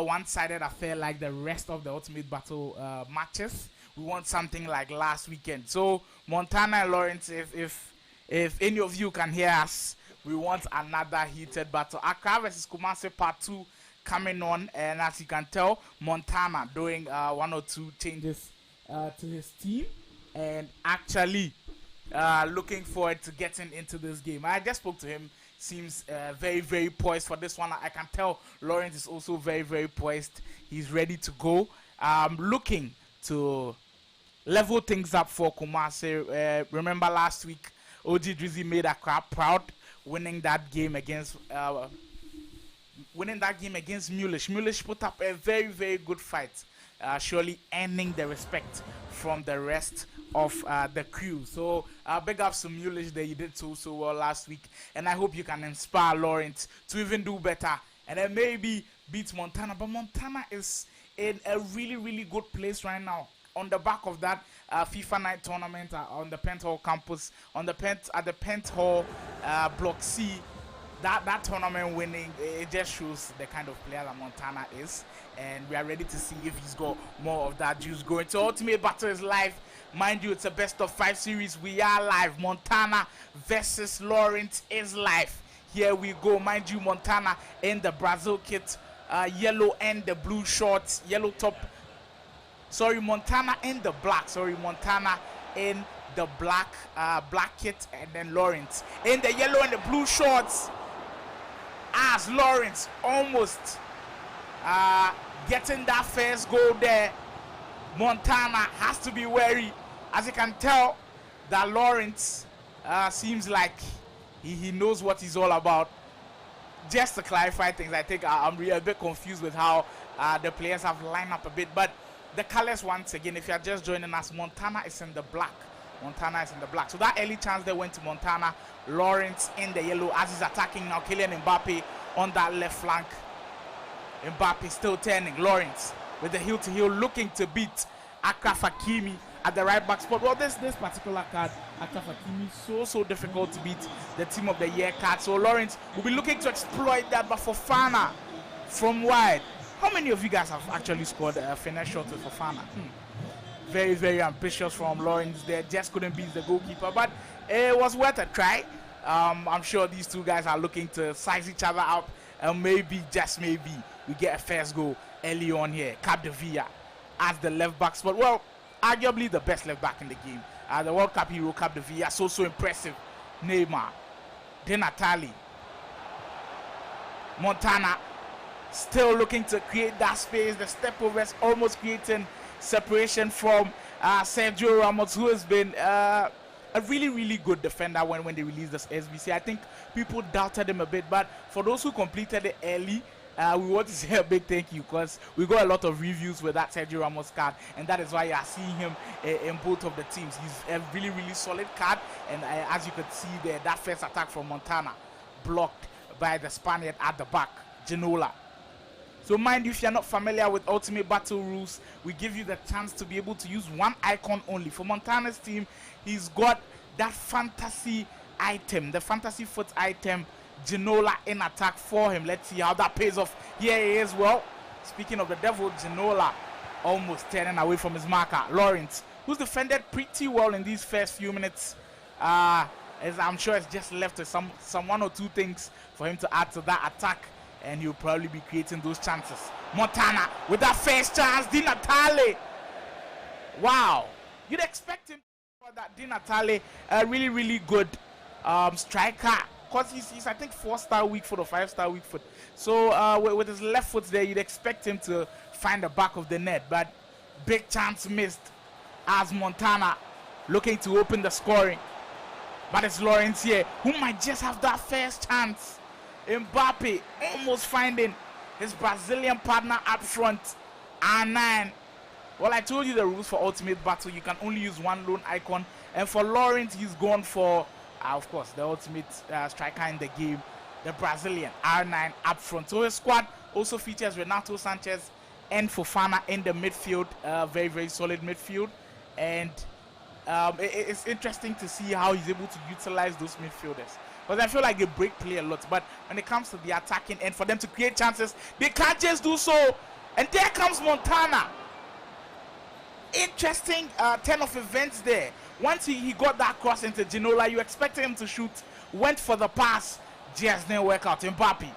a one-sided affair like the rest of the Ultimate Battle matches. We want something like last weekend. So Montana and Lawrence, if any of you can hear us, we want another heated battle. Accra versus Kumasi Part 2 coming on, and as you can tell, Montana doing 1 or 2 changes to his team, and actually looking forward to getting into this game. I just spoke to him. Seems very, very poised for this one. I can tell Lawrence is also very, very poised. He's ready to go. Looking to level things up for Kumasi. Remember last week, OG Drizzy made Accra proud, winning that game against Mulish. Mulish put up a very, very good fight, surely earning the respect from the rest of the crew. So big ups to Mulish there. You did so well last week, and I hope you can inspire Lawrence to even do better and then maybe beat Montana. But Montana is in a really, really good place right now on the back of that FIFA night tournament on the Pent Hall campus, at the Pent Hall Block C. That tournament winning, it just shows the kind of player that Montana is, and we are ready to see if he's got more of that juice going. So Ultimate Battle is live. Mind you, it's a best of 5 series. We are live. Montana versus Lawrence is live. Here we go. Mind you, Montana in the Brazil kit, yellow and the blue shorts, yellow top. Sorry, Montana in the black. Montana in the black kit, and then Lawrence in the yellow and the blue shorts. As Lawrence almost getting that first goal there, Montana has to be wary. As you can tell, that Lawrence seems like he knows what he's all about. Just to clarify things, I think I'm really a bit confused with how the players have lined up a bit. But the colors, once again, if you are just joining us, Montana is in the black. So that early chance they went to Montana. Lawrence in the yellow as he's attacking now. Kylian Mbappe on that left flank. Mbappe still turning. Lawrence with the heel-to-heel looking to beat Akraf Hakimi at the right back spot. Well, this particular card, Akraf Hakimi, so difficult to beat the Team of the Year card. So Lawrence will be looking to exploit that, but Fofana from wide. How many of you guys have actually scored a finish shot with Fofana? Very, very ambitious from Lawrence there. Just couldn't beat the goalkeeper, but it was worth a try. I'm sure these two guys are looking to size each other up, and maybe, just maybe, we get a first goal early on here. Cap de Villa as the left back spot. Well, arguably the best left back in the game. The World Cup hero Cap de Villa, so impressive. Neymar, De Natale, Montana still looking to create that space. The step overs almost creating separation from Sergio Ramos, who has been a really, really good defender when they released this SBC. I think people doubted him a bit, but for those who completed it early, we want to say a big thank you, because we got a lot of reviews with that Sergio Ramos card, and that is why you are seeing him in both of the teams. He's a really, really solid card, and as you could see there, that first attack from Montana blocked by the Spaniard at the back, Ginola. So mind you, if you're not familiar with Ultimate Battle rules, we give you the chance to be able to use one icon only. For Montana's team, he's got that fantasy item, the fantasy foot item, Ginola in attack for him. Let's see how that pays off. Here he is. Well, speaking of the devil, Ginola almost turning away from his marker. Lawrence, who's defended pretty well in these first few minutes. As I'm sure it's just left with some 1 or 2 things for him to add to that attack, and he'll probably be creating those chances. Montana with that first chance. Di Natale. Wow. You'd expect him for that. Di Natale, a really, really good striker. Because he's I think 4-star weak foot or 5-star weak foot. So with his left foot there, you'd expect him to find the back of the net. But big chance missed as Montana looking to open the scoring. But it's Lawrence here who might just have that first chance. Mbappe almost finding his Brazilian partner up front. R9. Well, I told you the rules for Ultimate Battle. You can only use one lone icon. And for Lawrence, he's gone for, of course, the ultimate striker in the game, the Brazilian R9 up front. So his squad also features Renato Sanchez and Fofana in the midfield. Very, very solid midfield. And it's interesting to see how he's able to utilize those midfielders. Because I feel like they break play a lot. But when it comes to the attacking end, for them to create chances, they can't just do so. And there comes Montana. Interesting turn of events there. Once he got that cross into Ginola, you expected him to shoot. Went for the pass. Just didn't work out. Mbappe.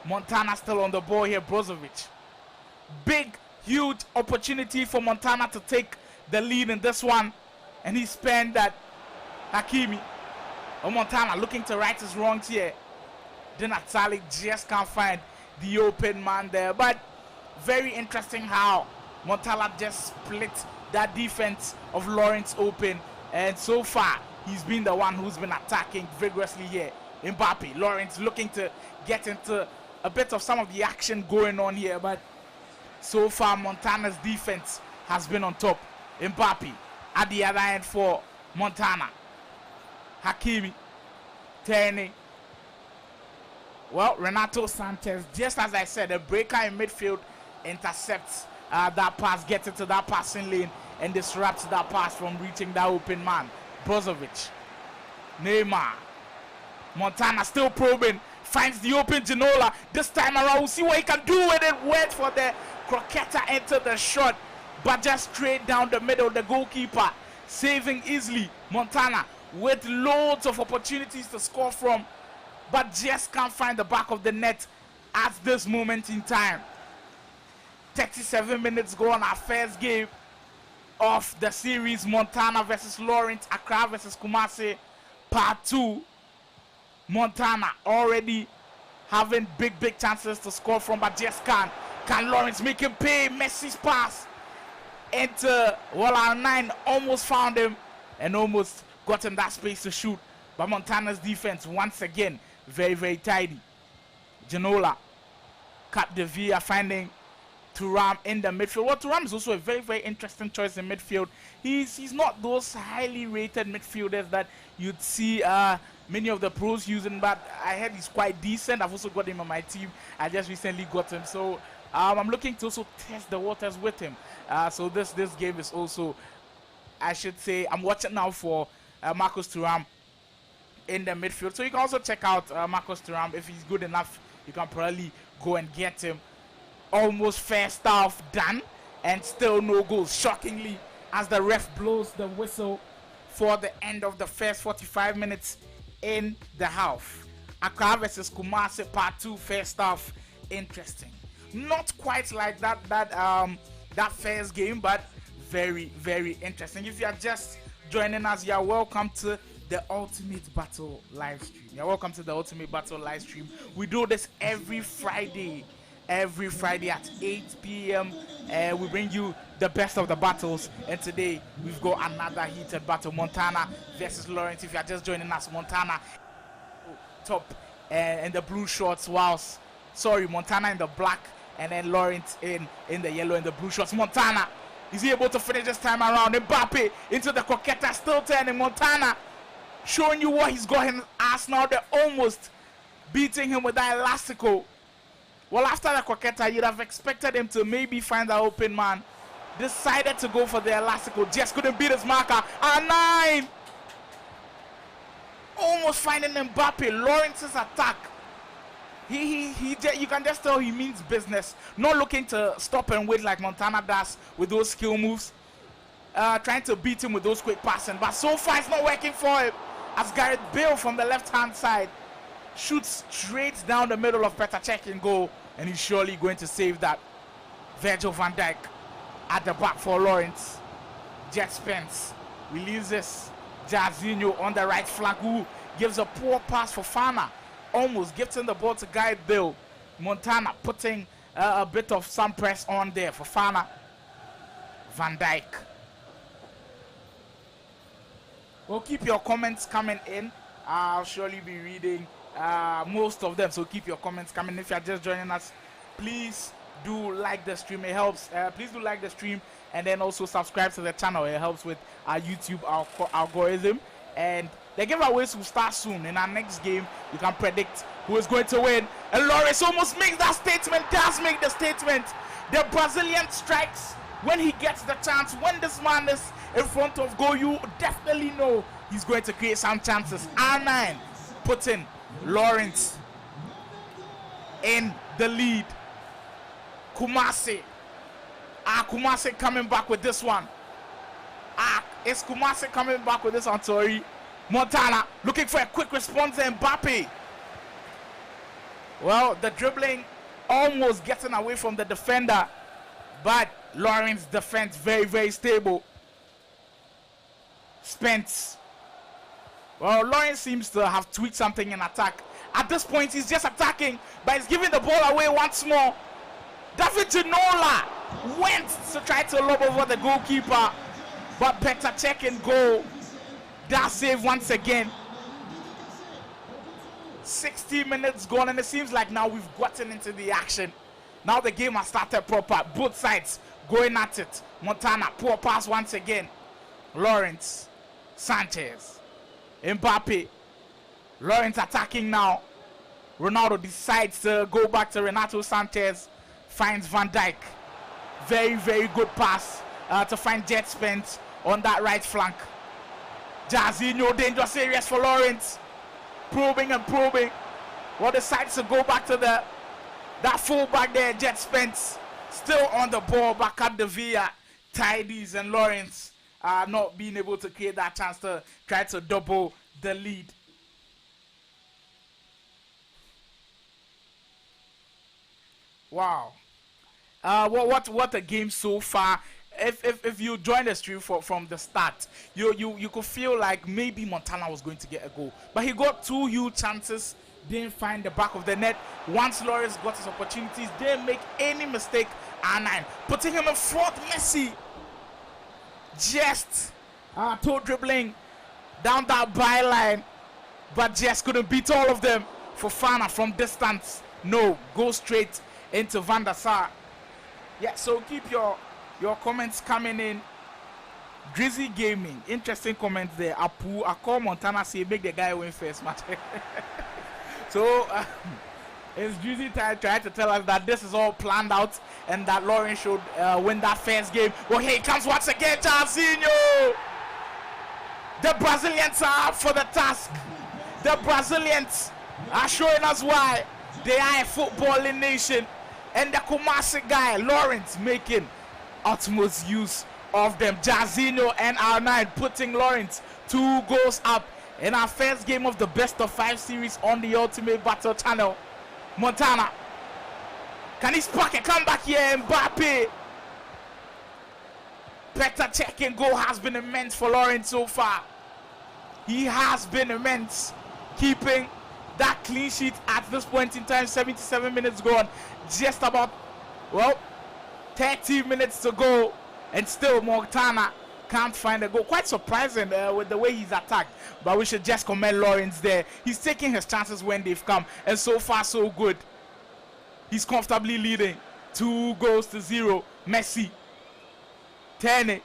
Montana still on the ball here. Brozovic. Big, huge opportunity for Montana to take the lead in this one. And he spent that. Hakimi. Oh, Montana looking to right his wrongs here. Then Atali just can't find the open man there. But very interesting how Montana just split that defense of Lawrence open. And so far, he's been the one who's been attacking vigorously here. Mbappe, Lawrence looking to get into a bit of some of the action going on here. But so far, Montana's defense has been on top. Mbappe at the other end for Montana. Hakimi turning. Well, Renato Sanchez, just as I said, a breaker in midfield intercepts that pass, gets into that passing lane, and disrupts that pass from reaching that open man. Brozovic. Neymar. Montana still probing. Finds the open Ginola. This time around, we'll see what he can do with it. Wait for the Croqueta enter the shot, but just straight down the middle. The goalkeeper saving easily. Montana with loads of opportunities to score from, but just can't find the back of the net at this moment in time. 37 minutes go on our first game of the series. Montana versus Lawrence, Accra versus Kumasi, part 2. Montana already having big chances to score from, but just can't. Can Lawrence make him pay? Messi's pass into our 9, almost found him and almost got in that space to shoot. But Montana's defense once again very tidy. Ginola, Cap de Villa finding Thuram in the midfield. Well, Thuram is also a very interesting choice in midfield. He's not those highly rated midfielders that you'd see many of the pros using, but I heard he's quite decent. I've also got him on my team. I just recently got him, so I'm looking to also test the waters with him. So this game is also, I should say, I'm watching now for Marcus Thuram in the midfield. So you can also check out Marcus Thuram. If he's good enough, you can probably go and get him. Almost first half done and still no goals, shockingly, as the ref blows the whistle for the end of the first 45 minutes in the half. Accra versus Kumasi part 2 first half. Interesting, not quite like that first game, but very interesting. If you are just joining us, you are welcome to the Ultimate Battle live stream. You're welcome to the Ultimate Battle live stream. We do this every Friday at 8 p.m. We bring you the best of the battles, and today we've got another heated battle. Montana versus Lawrence. If you're just joining us, Montana top and the blue shorts, Montana in the black, and then Lawrence in the yellow and the blue shorts. Montana, is he able to finish this time around? Mbappe into the Croqueta, still turning. Montana showing you what he's got in Arsenal. They're almost beating him with that elastico. Well, after the Croqueta, you'd have expected him to maybe find that open man. Decided to go for the elastico. Just couldn't beat his marker. 9! Almost finding Mbappe. Lawrence's attack. You can just tell he means business. Not looking to stop and wait like Montana does with those skill moves. Trying to beat him with those quick passing. But so far, it's not working for him. As Gareth Bale from the left-hand side shoots straight down the middle of Petr Cech in goal, and he's surely going to save that. Virgil van Dijk at the back for Lawrence. Jet Spence releases Jairzinho on the right flank, who gives a poor pass for Fana, almost gifting the ball to Gareth Bale. Montana putting a bit of some press on there for Fana. Van Dijk. Well, keep your comments coming in. I'll surely be reading most of them, so keep your comments coming. If you're just joining us, please do like the stream. It helps. Please do like the stream, and then also subscribe to the channel. It helps with our YouTube algorithm. And the giveaways will start soon. In our next game, you can predict who is going to win. And Lawrence almost makes that statement, does make the statement. The Brazilian strikes when he gets the chance. When this man is in front of goal, you definitely know he's going to create some chances. R9 putting Lawrence in the lead. Kumasi. Kumasi coming back with this one. Is Kumasi coming back with this one? Sorry. Montana looking for a quick response there. Mbappe. Well, the dribbling almost getting away from the defender, but Lawrence defense very, very stable. Spence. Well, Lawrence seems to have tweaked something in attack. At this point, he's just attacking, but he's giving the ball away once more. David Ginola went to try to lob over the goalkeeper, but Petr Cech in goal. That save once again. 60 minutes gone, and it seems like now we've gotten into the action. Now the game has started proper. Both sides going at it. Montana, poor pass once again. Lawrence, Sanchez, Mbappe. Lawrence attacking now. Ronaldo decides to go back to Renato Sanchez. Finds Van Dijk. Very, very good pass to find Jet Spence on that right flank. Jairzinho, dangerous areas for Lawrence. Probing and probing. Well, decides to go back to that fullback there, Jet Spence. Still on the ball, back at the Villa. Tidies and Lawrence not being able to create that chance to try to double the lead. Wow. What a game so far. If you join the stream from the start, you could feel like maybe Montana was going to get a goal, but he got two huge chances, didn't find the back of the net. Once Lawrence got his opportunities, didn't make any mistake. R9 putting him in front. Messi just toe dribbling down that byline, but just couldn't beat all of them. Fofana from distance, no, go straight into Van der Sar. Yeah, so keep your comments coming in. Drizzy Gaming, interesting comments there. Apu, I call Montana, say make the guy win first match. So it's Drizzy trying to tell us that this is all planned out and that Lawrence should win that first game. Well, here he comes once again, Jairzinho. The Brazilians are up for the task. The Brazilians are showing us why they are a footballing nation. And the Kumasi guy, Lawrence, making utmost use of them. Jairzinho and R9 putting Lawrence 2 goals up in our first game of the best of 5 series on the Ultimate Battle channel. Montana, can he spark a comeback here? Mbappe. Petr Cech in goal has been immense for Lawrence so far. He has been immense, keeping that clean sheet at this point in time. 77 minutes gone, just about, well, 30 minutes to go, and still Montana can't find a goal. Quite surprising with the way he's attacked, but we should just commend Lawrence there. He's taking his chances when they've come, and so far so good. He's comfortably leading 2-0. Messi, Tene,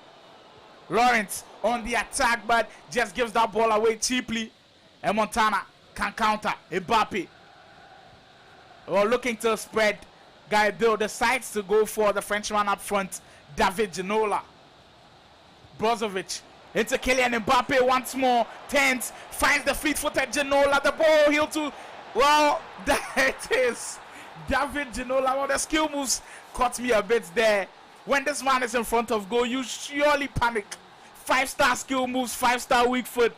Lawrence on the attack, but just gives that ball away cheaply, and Montana can counter. Mbappe, well, looking to spread. Guy Bill decides to go for the Frenchman up front, David Ginola. Brozovic into Kylian Mbappe once more. Tens finds the fleet-footed Ginola. The ball heel to, well, there it is. David Ginola. Well, the skill moves caught me a bit there. When this man is in front of goal, you surely panic. 5-star skill moves, 5-star weak foot.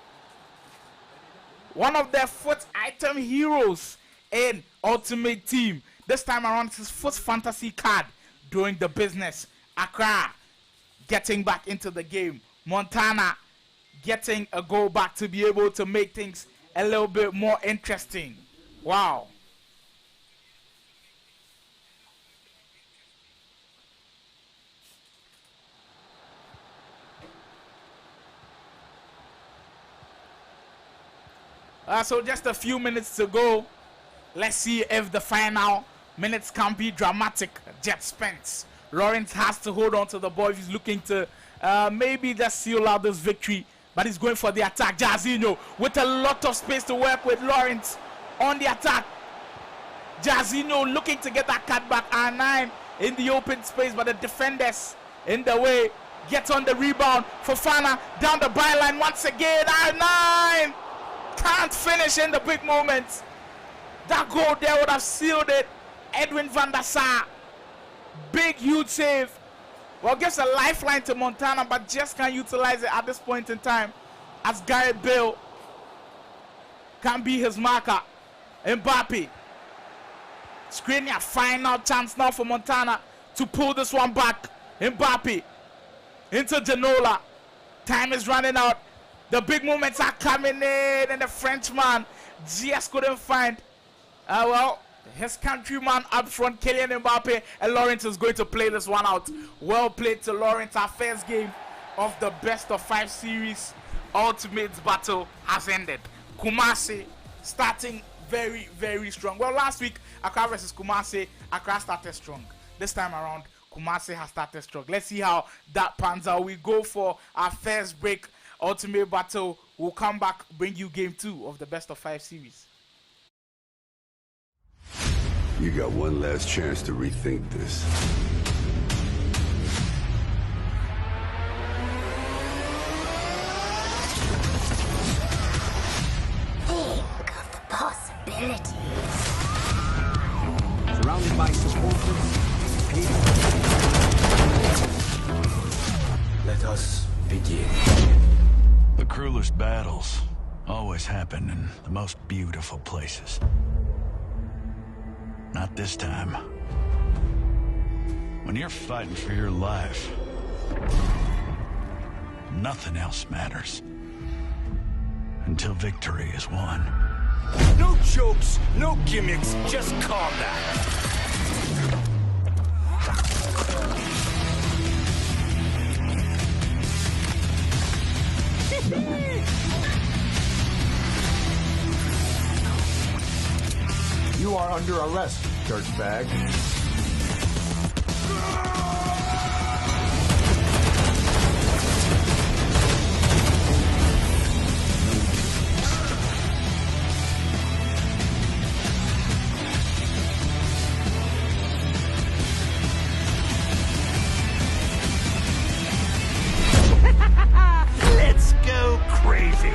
One of their foot item heroes in Ultimate Team. This time around, it's his first fantasy card doing the business. Accra getting back into the game. Montana getting a goal back to be able to make things a little bit more interesting. Wow. So just a few minutes to go. Let's see if the final minutes can be dramatic. Jet Spence. Lawrence has to hold on to the ball if he's looking to maybe just seal out this victory. But he's going for the attack. Jairzinho with a lot of space to work with. Lawrence on the attack. Jairzinho looking to get that cut back. R9 in the open space, but the defenders in the way. Gets on the rebound. Fofana down the byline once again. R9 can't finish in the big moments. That goal there would have sealed it. Edwin van der Sar Big, huge save. Well, gives a lifeline to Montana, but just can't utilize it at this point in time, as Gareth Bale can be his marker. Mbappe. Screening a final chance now for Montana to pull this one back. Mbappe into Genola. Time is running out. The big moments are coming in, and the Frenchman just couldn't find, his countryman up front, Kylian Mbappe, and Lawrence is going to play this one out. Well played to Lawrence. Our first game of the best of 5 series Ultimates battle has ended. Kumasi starting very, very strong. Well, last week, Accra versus Kumasi, Accra started strong. This time around, Kumasi has started strong. Let's see how that pans out. We go for our first break. Ultimate battle. We'll come back, bring you game 2 of the best of 5 series. You got one last chance to rethink this. Think of the possibilities. Surrounded by supporters, let us begin. The cruelest battles always happen in the most beautiful places. Not this time. When you're fighting for your life, nothing else matters. Until victory is won. No jokes, no gimmicks, just combat. You are under arrest, dirtbag. Let's go crazy.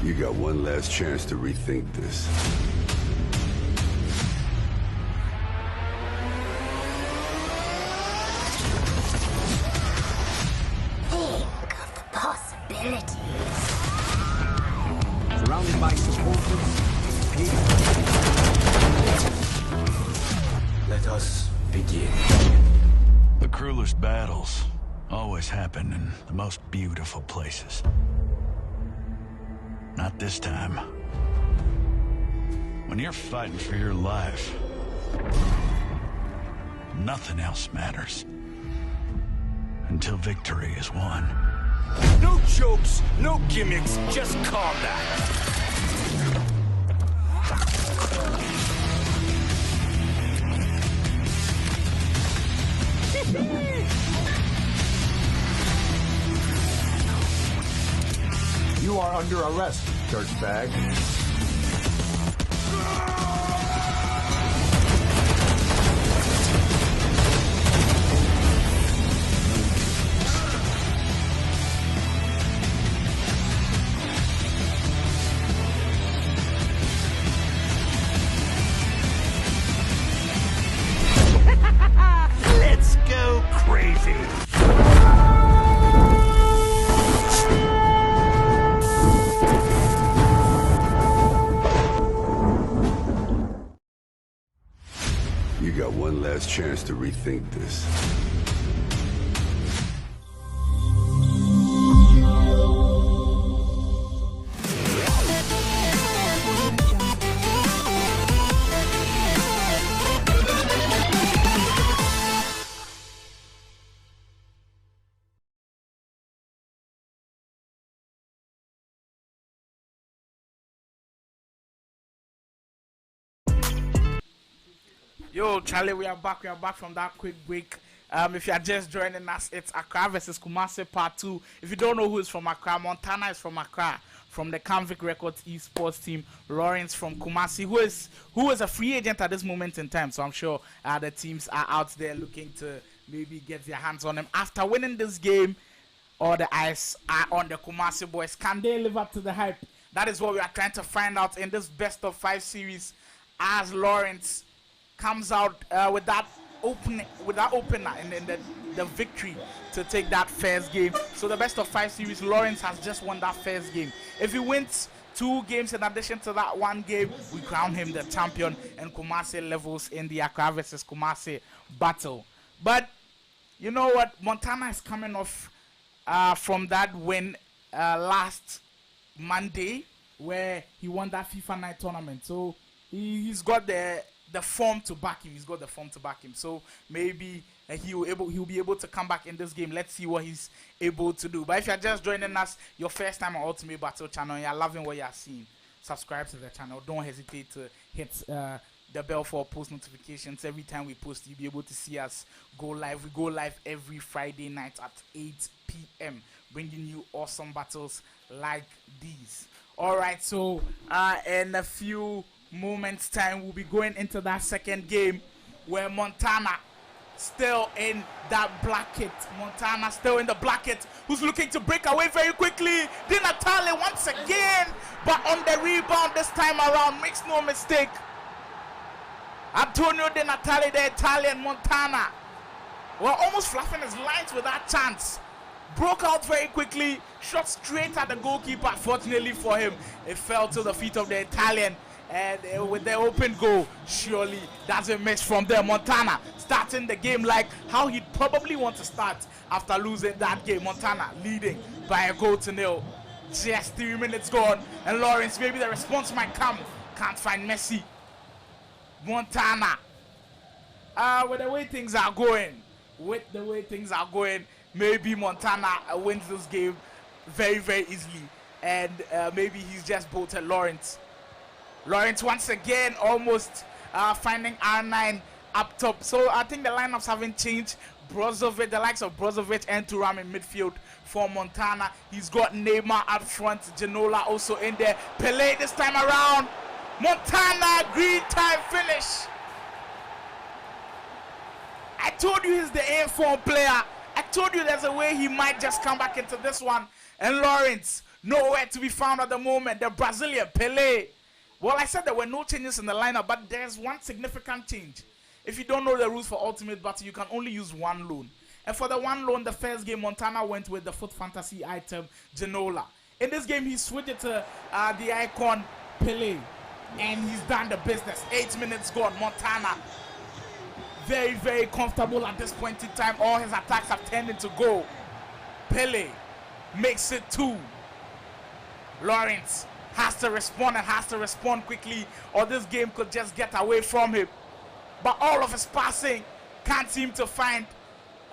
You got one last chance to rethink this. Think of the possibilities. Surrounded by supporters, let us begin. The cruelest battles always happen in the most beautiful places. Not this time. When you're fighting for your life, nothing else matters. Until victory is won. No jokes, no gimmicks, just combat. You are under arrest, dirtbag. Let's go crazy. You got one last chance to rethink this. Yo, Charlie, we are back. We are back from that quick break. If you are just joining us, it's Accra versus Kumasi Part 2. If you don't know who is from Accra, Montana is from Accra, from the Canvic Records Esports team. Lawrence from Kumasi, who is a free agent at this moment in time. So I'm sure the teams are out there looking to maybe get their hands on him. After winning this game, all the eyes are on the Kumasi boys. Can they live up to the hype? That is what we are trying to find out in this best of 5 series, as Lawrence comes out with that opener in the victory to take that first game. So the best of 5 series, Lawrence has just won that first game. If he wins 2 games in addition to that 1 game, we crown him the champion, and Kumasi levels in the Accra versus Kumasi battle. But you know what, Montana is coming off from that win last Monday, where he won that FIFA Night tournament. So he's got the form to back him. He's got the form to back him. So maybe he'll be able to come back in this game. Let's see what he's able to do. But if you're just joining us, your first time on Ultimate Battle channel, and you're loving what you're seeing, subscribe to the channel. Don't hesitate to hit the bell for post notifications. Every time we post, you'll be able to see us go live. We go live every Friday night at 8 p.m. bringing you awesome battles like these. All right, so in a few moments time, we'll be going into that second game, where Montana still in that black kit. Montana still in the black kit, who's looking to break away very quickly. Di Natale once again, but on the rebound this time around, makes no mistake. Antonio Di Natale, the Italian. Montana were almost fluffing his lines with that chance. Broke out very quickly, shot straight at the goalkeeper. Fortunately for him, it fell to the feet of the Italian. And with the open goal, surely that's a miss from there. Montana starting the game like how he'd probably want to start after losing that game. Montana leading by a 0-0. Just 3 minutes gone, and Lawrence, maybe the response might come. Can't find Messi. Montana, with the way things are going, maybe Montana wins this game very, very easily. And maybe he's just bolted Lawrence. Lawrence once again almost finding R9 up top. So I think the lineups haven't changed. Brozovic, the likes of Brozovic and Thuram in midfield for Montana. He's got Neymar up front. Genola also in there. Pele this time around. Montana, green time finish. I told you he's the A-form player. I told you there's a way he might just come back into this one. And Lawrence, nowhere to be found at the moment. The Brazilian, Pele. Well, I said there were no changes in the lineup, but there's one significant change. If you don't know the rules for Ultimate Battle, you can only use one loan. And for the one loan, the first game, Montana went with the Foot Fantasy item, Genola. In this game, he switched it to the icon, Pele. And he's done the business. 8 minutes gone. Montana, very, very comfortable at this point in time. All his attacks have turned into goal. Pele makes it 2. Lawrence has to respond, and has to respond quickly, or this game could just get away from him. But all of his passing can't seem to find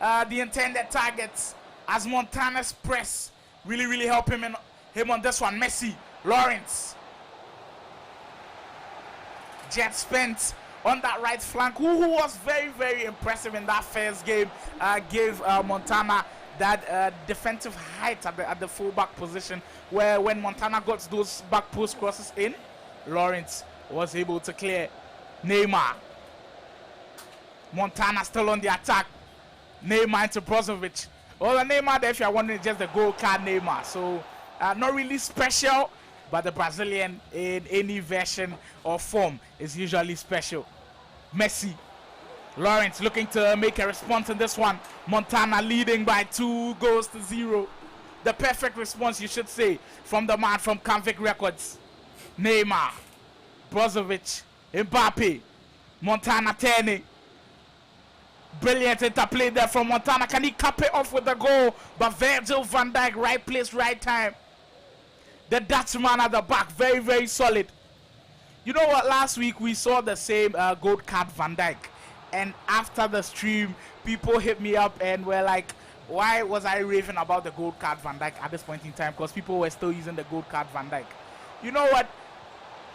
the intended targets, as Montana's press really help him on this one. Messi, Lawrence, Jet Spence on that right flank, who was very, very impressive in that first game. Gave Montana that defensive height at the fullback position, where when Montana got those back post crosses in, Lawrence was able to clear. Neymar, Montana still on the attack. Neymar into Brozovic. Well, the Neymar there, if you're wondering, just the gold card Neymar. So not really special, but the Brazilian in any version or form is usually special. Messi, Lawrence looking to make a response in this one. Montana leading by 2-0. The perfect response, you should say, from the man from Canvic Records. Neymar, Brozovic, Mbappe, Montana turning. Brilliant interplay there from Montana. Can he cap it off with the goal? But Virgil van Dijk, right place, right time. The Dutchman at the back, very, very solid. You know what? Last week we saw the same gold card Van Dijk. And after the stream, people hit me up and were like, why was I raving about the gold card Van Dijk at this point in time? Because people were still using the gold card Van Dijk. You know what?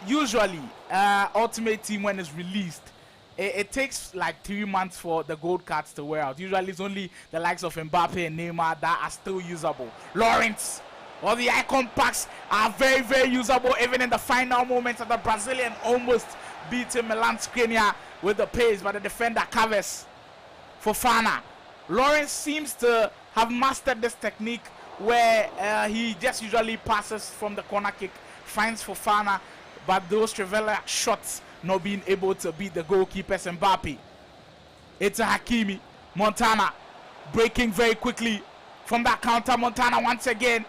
Usually, Ultimate Team, when it's released, it takes like 3 months for the gold cards to wear out. Usually it's only the likes of Mbappe and Neymar that are still usable. Lawrence, all the icon packs are very, very usable even in the final moments of the Brazilian almost beating Milan Skriniar with the pace, but the defender covers Fofana. Lawrence seems to have mastered this technique where he just usually passes from the corner kick, finds Fofana, but those Trivela shots not being able to beat the goalkeeper's Mbappe. It's a Hakimi. Montana breaking very quickly from that counter. Montana once again.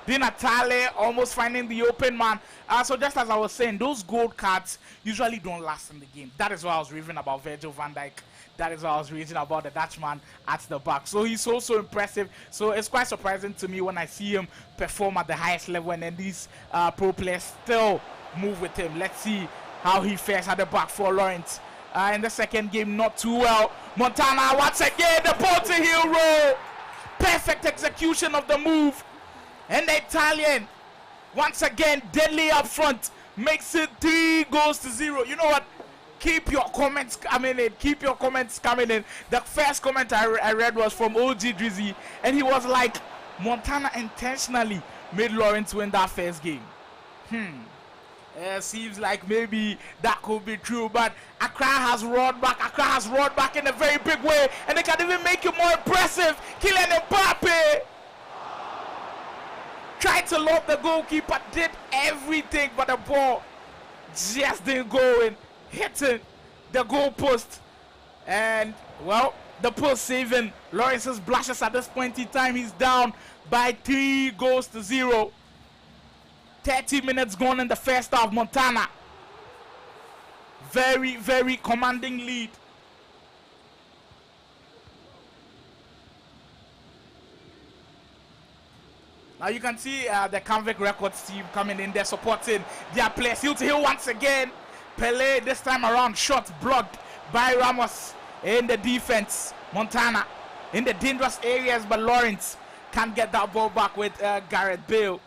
Di Natale almost finding the open man. So just as I was saying, those gold cards usually don't last in the game. That is why I was raving about Virgil van Dijk. That is why I was raving about the Dutchman at the back. So he's so impressive. So it's quite surprising to me when I see him perform at the highest level, and then these pro players still move with him. Let's see how he fares at the back for Lawrence. In the second game, not too well. Montana once again, the ball to heel roll. Perfect execution of the move. And the Italian, once again, deadly up front, makes it 3-0. You know what? Keep your comments coming in. Keep your comments coming in. The first comment I read was from OG Drizzy, and he was like, Montana intentionally made Lawrence win that first game. Seems like maybe that could be true, but Accra has roared back. Accra has roared back in a very big way, and they can even make it more impressive. Kylian Mbappe tried to lob the goalkeeper, did everything, but the ball just didn't go in, hitting the goal post. And, well, the post saving Lawrence's blushes at this point in time. He's down by 3-0. 30 minutes gone in the first half. Montana, very, very commanding lead. Now you can see the Canvic Records team coming in there supporting their players. Hill to hill once again. Pele this time around, shot blocked by Ramos in the defense. Montana in the dangerous areas, but Lawrence can't get that ball back with Gareth Bale.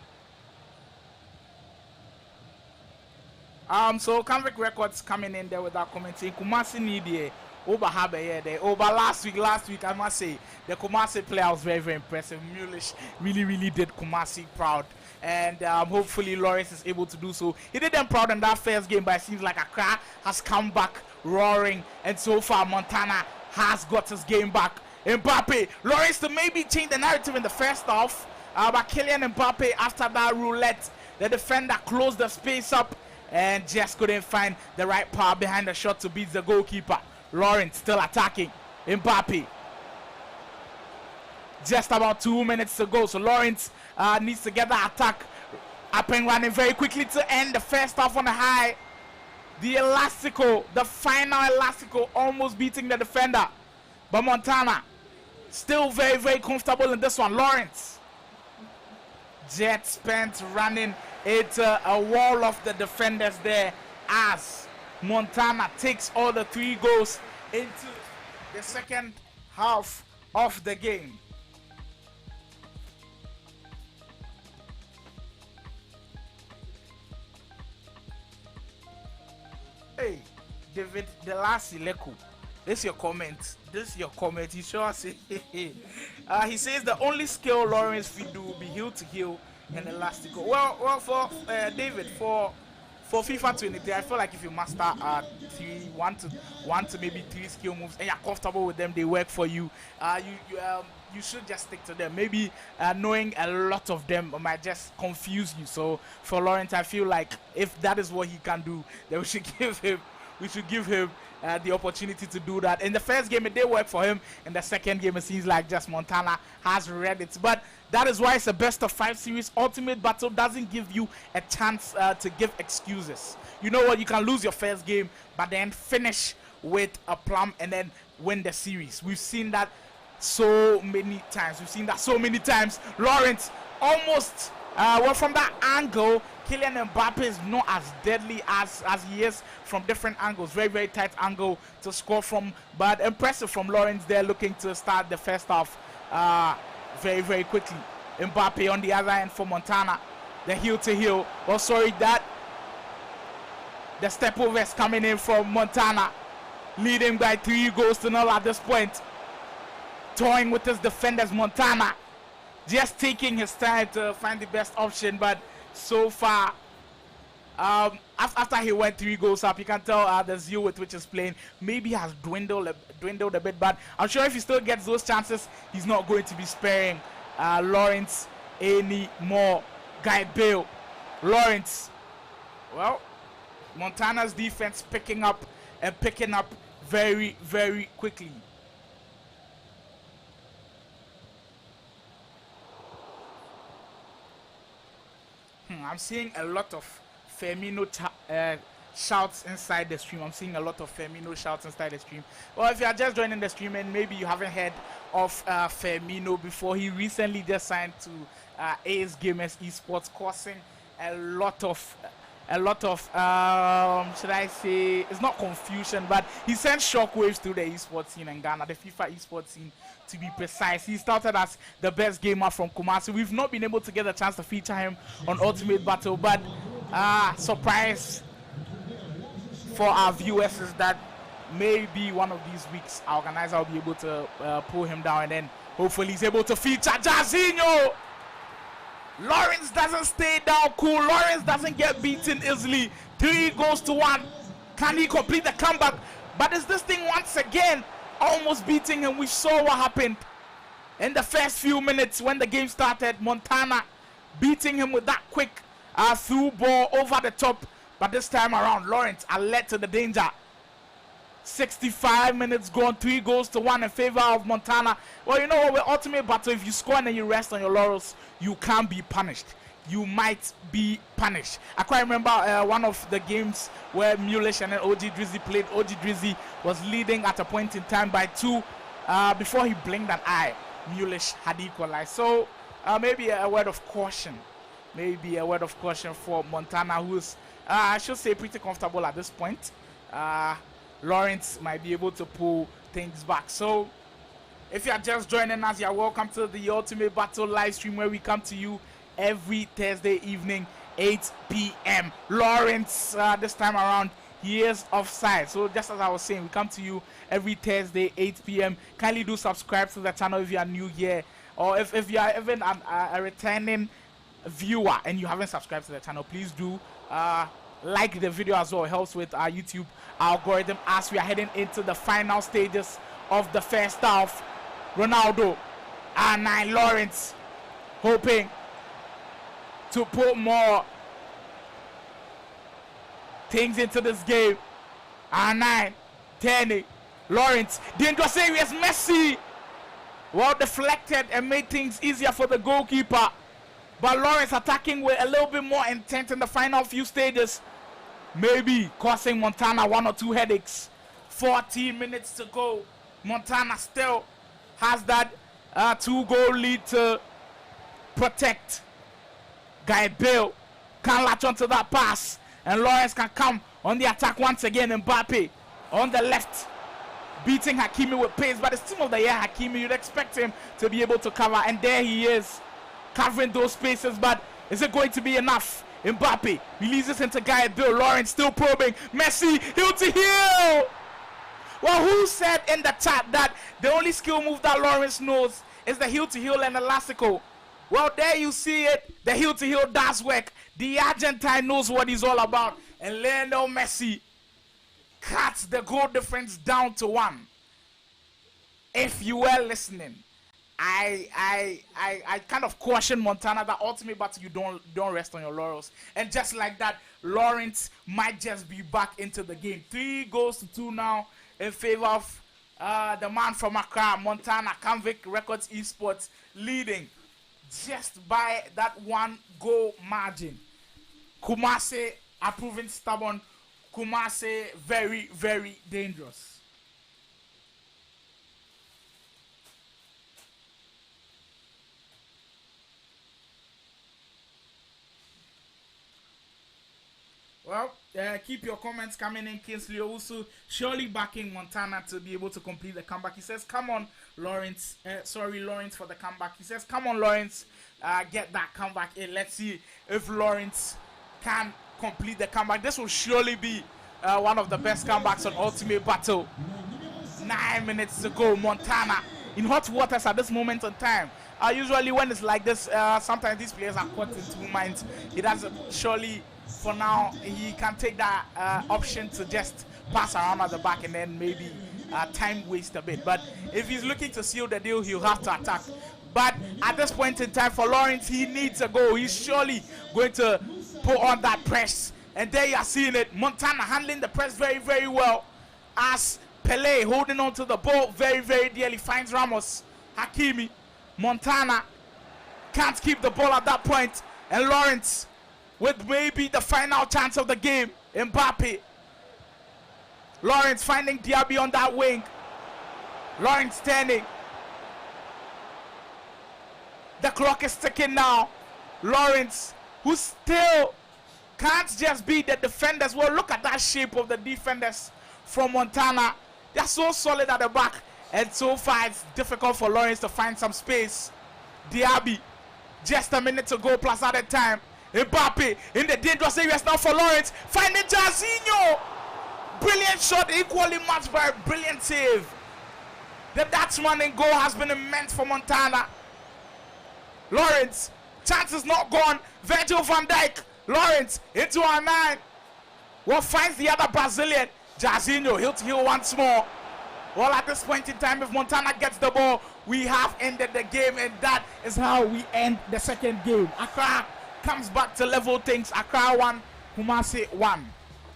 So Canvic Records coming in there without commenting. Kumasi need over Habe there. Over last week, I must say, the Kumasi player was very, very impressive. Mulish really did Kumasi proud. And hopefully Lawrence is able to do so. He did them proud in that first game, but it seems like Accra has come back roaring. And so far, Montana has got his game back. Mbappe, Lawrence to maybe change the narrative in the first half. But Kylian Mbappe, after that roulette, the defender closed the space up and just couldn't find the right power behind the shot to beat the goalkeeper. Lawrence still attacking. Mbappe. Just about 2 minutes to go. So Lawrence needs to get the attack up and running very quickly to end the first half on a high. The Elastico, the final Elastico, almost beating the defender. But Montana still very, very comfortable in this one. Lawrence just spent running into a wall of the defenders there as Montana takes all the 3 goals into the second half of the game. Hey, David Delasi Leku, this is your comment. He sure say he says the only skill Lawrence will do will be heel to heel and elastico. Well, for David, for FIFA 23, I feel like if you master one to maybe 3 skill moves and you're comfortable with them, they work for you. You should just stick to them. Maybe knowing a lot of them might just confuse you. So for Lawrence, I feel like if that is what he can do, then we should give him the opportunity to do that. In the first game, it did work for him. In the second game, it seems like just Montana has read it. But that is why it's a best of 5 series. Ultimate Battle doesn't give you a chance to give excuses. You know what? You can lose your first game, but then finish with a plum and then win the series. We've seen that so many times. Lawrence almost from that angle. Kylian Mbappe is not as deadly as he is from different angles. Very, very tight angle to score from, but impressive from Lawrence there, looking to start the first half very, very quickly. Mbappe on the other end for Montana. The heel to heel. The step over is coming in from Montana. leading by 3-0 at this point. Toying with his defenders, Montana just taking his time to find the best option, but so far, after he went 3 goals up, you can tell the zeal with which he's playing maybe has dwindled a bit, but I'm sure if he still gets those chances, he's not going to be sparing Lawrence anymore. Guy Bale, Lawrence. Well, Montana's defense picking up very, very quickly. I'm seeing a lot of Firmino shouts inside the stream. Well, if you are just joining the stream and maybe you haven't heard of Firmino before, he recently just signed to Ace Gamers Esports, causing a lot of should I say, it's not confusion, but he sent shockwaves through the esports scene in Ghana, the FIFA esports scene to be precise. He started as the best gamer from Kumasi. We've not been able to get a chance to feature him on Ultimate Battle, but surprise for our viewers is that maybe one of these weeks our organizer will be able to pull him down, and then hopefully he's able to feature Jairzinho. Lawrence doesn't stay down cool. Lawrence doesn't get beaten easily. 3-1. Can he complete the comeback? But is this thing once again almost beating him? We saw what happened in the first few minutes when the game started. Montana beating him with that quick through ball over the top. But this time around, Lawrence alert to the danger. 65 minutes gone, 3-1 in favor of Montana. Well, you know what, with Ultimate Battle, if you score and then you rest on your laurels, you can be punished. You might be punished. I quite remember one of the games where Mulish and then OG Drizzy played. OG Drizzy was leading at a point in time by 2. Before he blinked an eye, Mulish had equalized. So maybe a word of caution. Maybe a word of caution for Montana, who's, I should say, pretty comfortable at this point. Lawrence might be able to pull things back. So if you are just joining us, you're welcome to the Ultimate Battle live stream, where we come to you every Thursday evening, 8 p.m. Lawrence, this time around, he is offside. So just as I was saying, we come to you every Thursday, 8 p.m. Kindly do subscribe to the channel if you are new here, or if you are even a returning viewer and you haven't subscribed to the channel, please do like the video as well. It helps with our YouTube algorithm as we are heading into the final stages of the first half. Ronaldo and Lawrence hoping to put more things into this game. R9 10. Lawrence, dangerous areas. Messi, well deflected and made things easier for the goalkeeper. But Lawrence attacking with a little bit more intent in the final few stages, maybe causing Montana 1 or 2 headaches. 14 minutes to go. Montana still has that 2-goal lead to protect. Guy Bale can latch onto that pass, and Lawrence can come on the attack once again. Mbappe on the left, beating Hakimi with pace. But it's team of the year Hakimi, you'd expect him to be able to cover, and there he is, covering those spaces. But is it going to be enough? Mbappe releases into Guy Bale. Lawrence still probing. Messi, heel to heel. Well, who said in the chat that the only skill move that Lawrence knows is the heel to heel and elastico? Well, there you see it. The heel to heel does work. The Argentine knows what he's all about. And Lionel Messi cuts the goal difference down to 1. If you were listening, I kind of caution Montana that Ultimate Battle, you don't rest on your laurels. And just like that, Lawrence might just be back into the game. 3-2 now in favor of the man from Accra, Montana. Canvic Records Esports leading just by that 1-goal margin. Kumasi are proving stubborn. Kumasi very, very dangerous. Well, keep your comments coming in. Kingsley also surely backing Montana to be able to complete the comeback. He says, come on, Lawrence. Lawrence for the comeback. He says, come on, Lawrence. Get that comeback in. Let's see if Lawrence can complete the comeback. This will surely be one of the best comebacks on Ultimate Battle. 9 minutes to go. Montana in hot waters at this moment in time. Usually when it's like this, sometimes these players are caught in two minds. He doesn't, surely for now, he can take that option to just pass around at the back and then maybe time waste a bit. But if he's looking to seal the deal, he'll have to attack. But at this point in time for Lawrence, he needs a goal. He's surely going to put on that press. And there you are seeing it. Montana handling the press very, very well. As Pele holding on to the ball very, very dearly. Finds Ramos. Hakimi. Montana can't keep the ball at that point. And Lawrence with maybe the final chance of the game. Mbappe. Lawrence finding Diaby on that wing. Lawrence turning. The clock is ticking now. Lawrence, who still can't just beat the defenders. Well, look at that shape of the defenders from Montana. They're so solid at the back. And so far, it's difficult for Lawrence to find some space. Diaby, just a minute to go plus added time. Mbappe in the dangerous areas now for Lawrence. Finding Jairzinho. Brilliant shot, equally matched by a brilliant save. The Dutchman in goal has been immense for Montana. Lawrence, chance is not gone. Virgil van Dijk. Lawrence into our 9. Well, finds the other Brazilian. Jairzinho, heel to heel once more. Well, at this point in time, if Montana gets the ball, we have ended the game, and that is how we end the second game. Accra comes back to level things. Accra 1, Kumasi 1.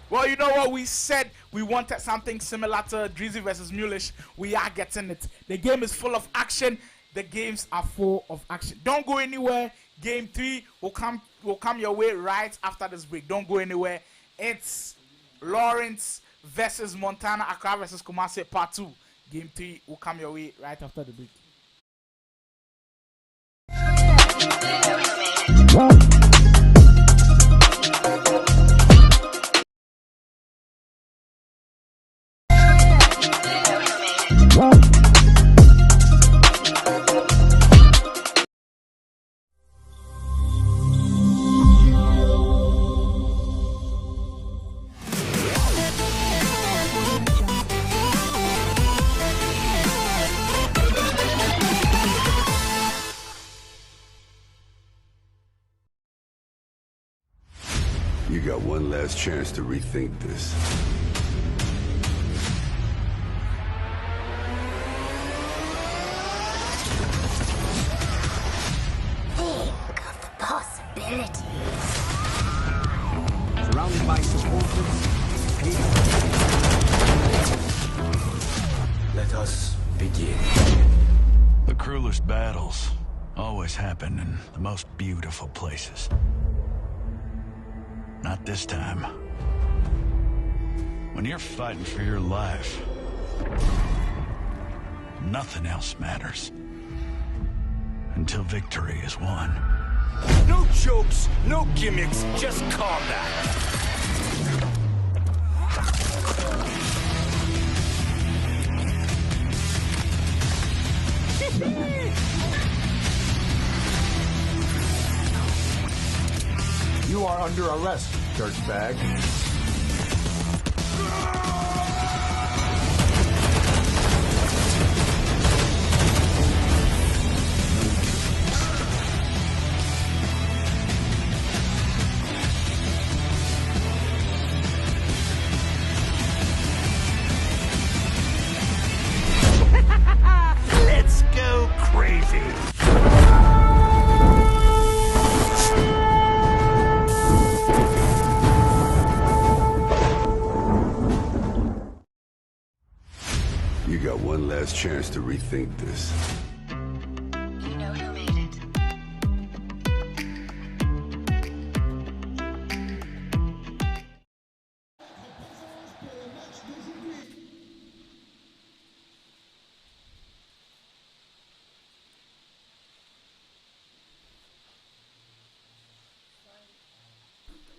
Well, you know what? We said we wanted something similar to Drizzy versus Mulish. We are getting it. The game is full of action. The games are full of action. Don't go anywhere. Game 3 will come your way right after this break. Don't go anywhere. It's Lawrence versus Montana, Accra versus Kumasi part 2. Game 3 will come your way right after the break. You got one last chance to rethink this. Think of the possibilities. Surrounded by supporters. Let us begin. The cruelest battles always happen in the most beautiful places. Not this time. When you're fighting for your life, nothing else matters. Until victory is won. No jokes, no gimmicks, just combat. You are under arrest, dirtbag. Let's go crazy. You got one last chance to rethink this. You know who made it.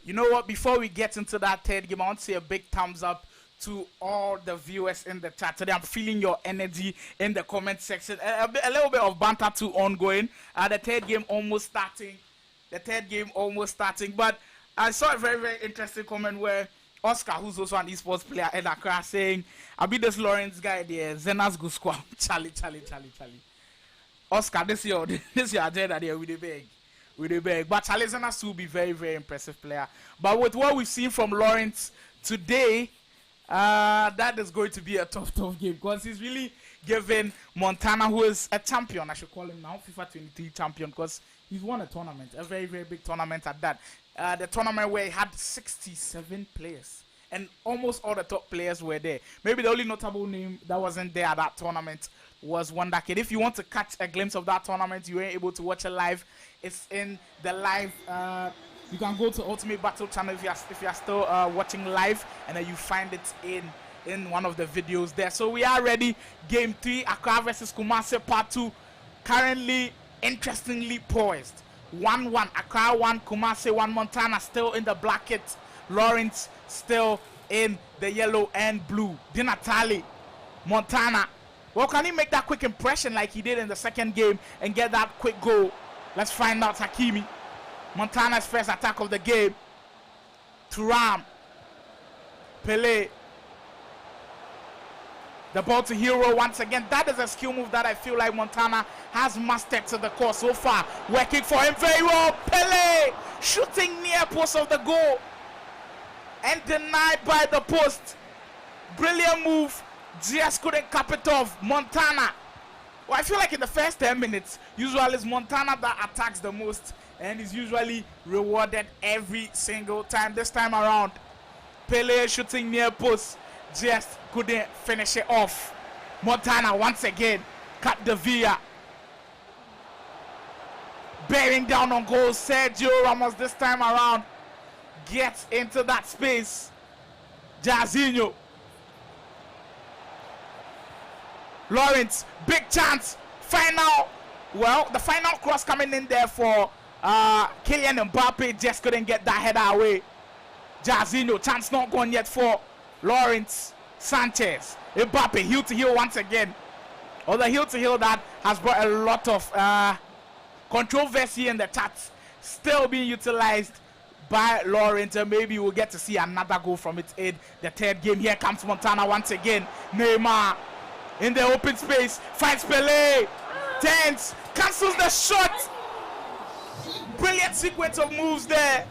You know what? Before we get into that third game, I want to say a big thumbs up to all the viewers in the chat today. I'm feeling your energy in the comment section. A little bit of banter too ongoing. The third game almost starting. But I saw a very, very interesting comment where Oscar, who's also an esports player in Accra, saying, I'll be this Lawrence guy there, Zena's good squad. Charlie. Oscar, this your agenda there with the bag. But Charlie Zenas will be very, very impressive player. But with what we've seen from Lawrence today, that is going to be a tough game because he's really given Montana, who is a champion, I should call him now, FIFA 23 champion, because he's won a tournament, a very, very big tournament at that. The tournament where he had 67 players and almost all the top players were there. Maybe the only notable name that wasn't there at that tournament was Wonder Kid. If you want to catch a glimpse of that tournament, you weren't able to watch it live. It's in the live. You can go to Ultimate Battle channel if you are still watching live, and then you find it in one of the videos there. So we are ready. Game 3, Accra versus Kumasi Part 2. Currently, interestingly poised. 1-1, Accra 1, Kumasi 1, Montana still in the blacket, Lawrence still in the yellow and blue. Di Natale, Montana. Well, can he make that quick impression like he did in the second game and get that quick goal? Let's find out. Hakimi, Montana's first attack of the game. Turam, Pele. The ball to Hero once again. That is a skill move that I feel like Montana has mastered to the core so far. Working for him very well. Pele shooting near post of the goal and denied by the post. Brilliant move. Just couldn't cap it off. Montana. Well, I feel like in the first 10 minutes, usually it's Montana that attacks the most and is usually rewarded every single time. This time around, Pele shooting near post. Just couldn't finish it off. Montana once again cut the via. Bearing down on goal. Sergio Ramos this time around gets into that space. Jairzinho. Lawrence, big chance. Final. Well, the final cross coming in there for Kylian Mbappe. Just couldn't get that header away. Jairzinho, chance not gone yet for Lawrence. Sanchez, Mbappe, heel to heel once again. Or the heel to heel that has brought a lot of controversy in the chats, still being utilized by Lawrence, and maybe we'll get to see another goal from it in the third game. Here comes Montana once again. Neymar in the open space, finds Pele, turns, cancels the shot. Brilliant sequence of moves there.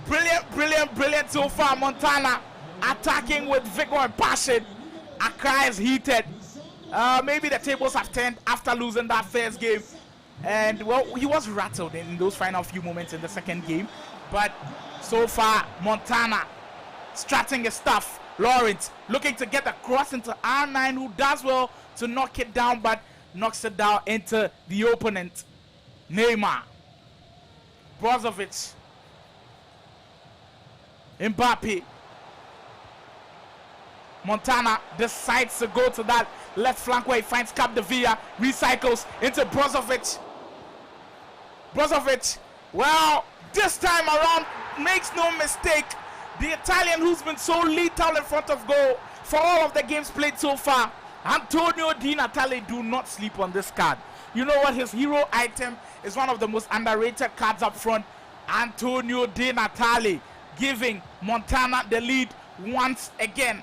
Brilliant so far. Montana attacking with vigor and passion. Accra is heated. Maybe the tables have turned after losing that first game. And, well, he was rattled in those final few moments in the second game. But so far, Montana strutting his stuff. Lawrence looking to get the cross into R9, who does well to knock it down, but knocks it down into the opponent. Neymar. Brozovic. Mbappe. Montana decides to go to that left flank where he finds Capdevilla, recycles into Brozovic. Brozovic, well, this time around, makes no mistake. The Italian who's been so lethal in front of goal for all of the games played so far. Antonio Di Natale, do not sleep on this card. You know what? His hero item is one of the most underrated cards up front. Antonio Di Natale giving Montana the lead once again.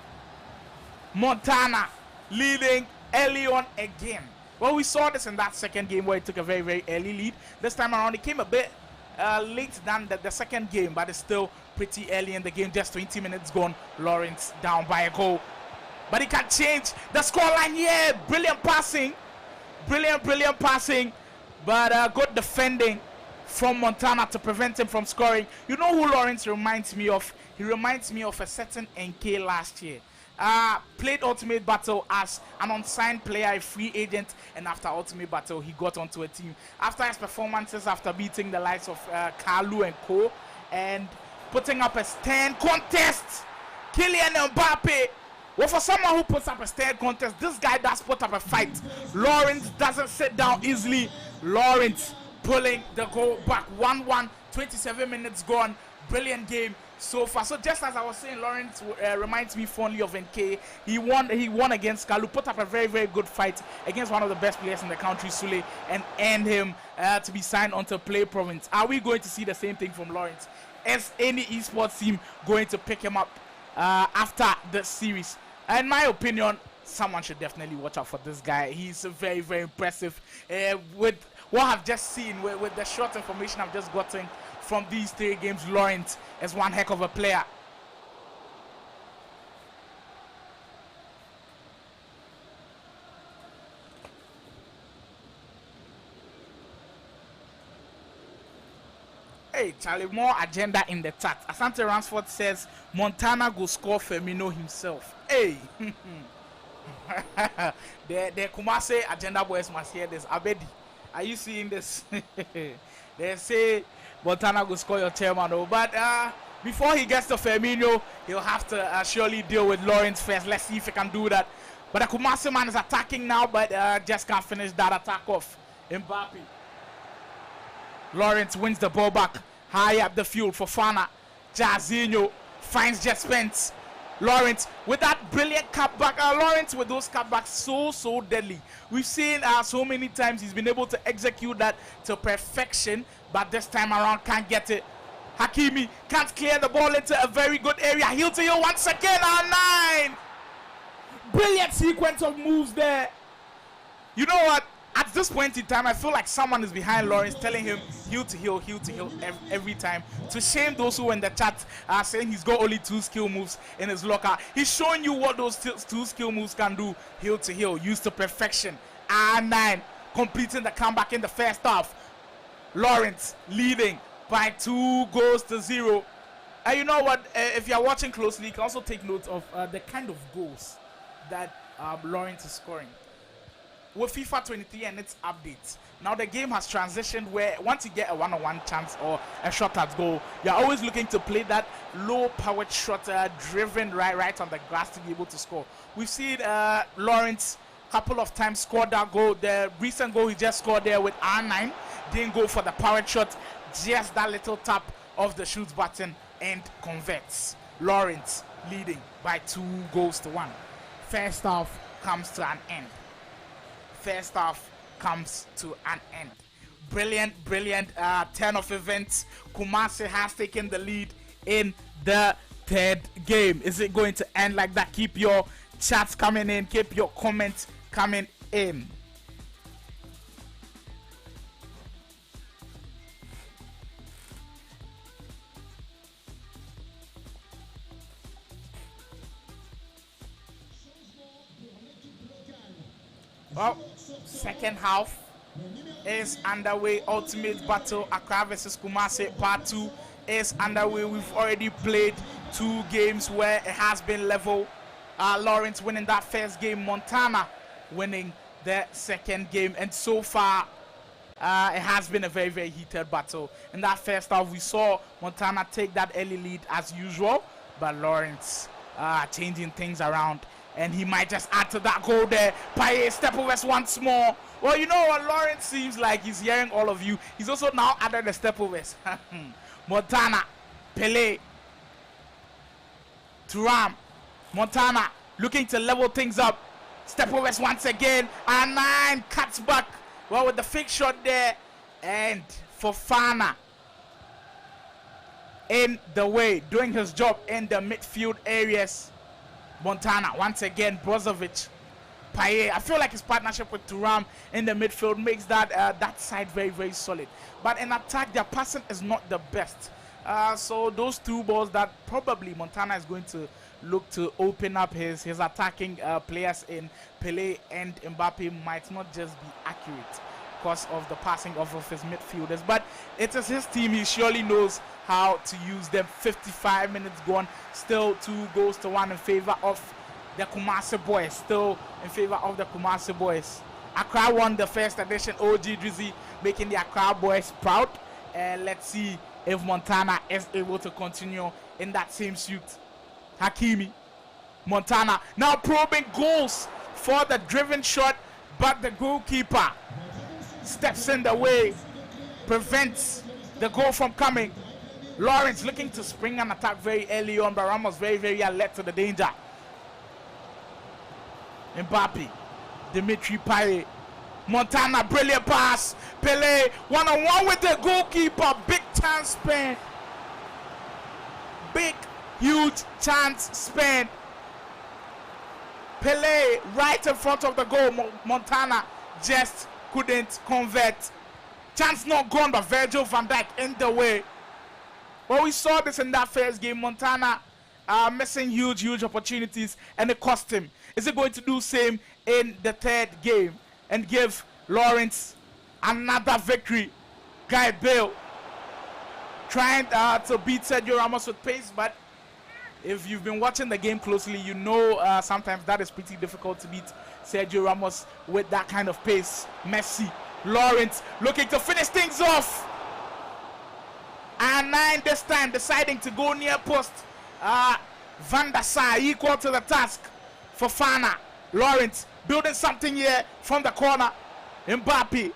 Montana leading early on again. Well, we saw this in that second game where he took a very, very early lead. This time around, it came a bit late than the second game, but it's still pretty early in the game. Just 20 minutes gone. Lawrence down by a goal. But he can change the scoreline here. Brilliant passing. Brilliant passing. But good defending from Montana to prevent him from scoring. You know who Lawrence reminds me of? He reminds me of a certain NK last year. Played Ultimate Battle as an unsigned player, a free agent, and after Ultimate Battle he got onto a team. After his performances, after beating the likes of Kalu and Co, and putting up a stand contest, Kylian Mbappe. Well, for someone who puts up a stand contest, this guy does put up a fight. Lawrence doesn't sit down easily. Lawrence pulling the goal back. 1-1, 27 minutes gone. Brilliant game so far. So just as I was saying, Lawrence reminds me fondly of NK. He won against Kalu, put up a very, very good fight against one of the best players in the country, Sule, and earned him to be signed onto Play Province. Are we going to see the same thing from Lawrence? is any esports team going to pick him up after the series? In my opinion, someone should definitely watch out for this guy. He's very, very impressive. With what I've just seen, with the short information I've just gotten from these 3 games, Lawrence is one heck of a player. Hey, Charlie, more agenda in the chat. Asante Ransford says Montana go score Firmino himself. Hey, the Kumase agenda boys must hear this. Abedi, are you seeing this? They say Montana go score your chairman, but before he gets to Firmino, he'll have to surely deal with Lawrence first. Let's see if he can do that. But the Kumase man is attacking now, but just can't finish that attack off. Mbappe. Lawrence wins the ball back high up the field for Fana. Jairzinho finds Just Spence. Lawrence with that brilliant cutback. Lawrence with those cutbacks so deadly. We've seen so many times he's been able to execute that to perfection, but this time around can't get it. Hakimi can't clear the ball into a very good area. Heel to heel once again. 9. Brilliant sequence of moves there. You know what? At this point in time, I feel like someone is behind Lawrence telling him heel to heel every time. To shame those who in the chat are saying he's got only 2 skill moves in his locker. He's showing you what those 2 skill moves can do. Heel to heel, used to perfection. R9 completing the comeback in the first half. Lawrence leading by 2-0. And you know what? If you're watching closely, you can also take note of the kind of goals that Lawrence is scoring. With FIFA 23 and its updates, now the game has transitioned where once you get a one-on-one chance or a shot at goal, you're always looking to play that low-powered shot driven right on the grass to be able to score. We've seen Lawrence a couple of times score that goal. The recent goal he just scored there with R9 didn't go for the powered shot, just that little tap of the shoot button and converts. Lawrence leading by 2-1. First half comes to an end. First half comes to an end. Brilliant turn of events. Kumasi has taken the lead in the 3rd game. Is it going to end like that? Keep your chats coming in. Keep your comments coming in. Well, second half is underway. Ultimate Battle Accra vs Kumasi Part 2 is underway. We've already played 2 games where it has been level. Lawrence winning that first game, Montana winning the second game, and so far it has been a very heated battle. In that first half, we saw Montana take that early lead as usual, but Lawrence changing things around. And he might just add to that goal there. Paye step overs once more. Well, you know what? Lawrence seems like he's hearing all of you. He's also now added the step overs. Montana, Pele, Thuram, Montana looking to level things up. Step overs once again. And 9 cuts back. Well, with the fake shot there. And Fofana in the way, doing his job in the midfield areas. Montana once again. Brozovic, Paye. I feel like his partnership with Thuram in the midfield makes that that side very solid. But in attack, their passing is not the best. So those 2 balls that probably Montana is going to look to open up his attacking players in Pele and Mbappe might not just be accurate because of the passing of his midfielders. But it is his team. He surely knows how to use them. 55 minutes gone. Still 2-1 in favor of the Kumasi boys. Still in favor of the Kumasi boys. Accra won the first edition. OG Drizzy making the Accra boys proud. And let's see if Montana is able to continue in that same suit. Hakimi, Montana now probing goals for the driven shot, but the goalkeeper steps in the way, prevents the goal from coming. Lawrence looking to spring an attack very early on, but Ramos very alert to the danger. Mbappe, Dimitri Paye, Montana, brilliant pass. Pele, one-on-one with the goalkeeper, big chance spin. big, huge chance spent. Pele right in front of the goal. Montana just couldn't convert. Chance not gone, but Virgil van Dijk in the way. Well, we saw this in that first game. Montana missing huge opportunities, and it cost him. Is it going to do same in the third game and give Lawrence another victory? Guy Bale trying to beat Sergio Ramos with pace, but if you've been watching the game closely, you know sometimes that is pretty difficult to beat Sergio Ramos with that kind of pace. Messi, Lawrence looking to finish things off. And 9 this time deciding to go near post. Van der Sar equal to the task for Fana. Lawrence building something here from the corner. Mbappe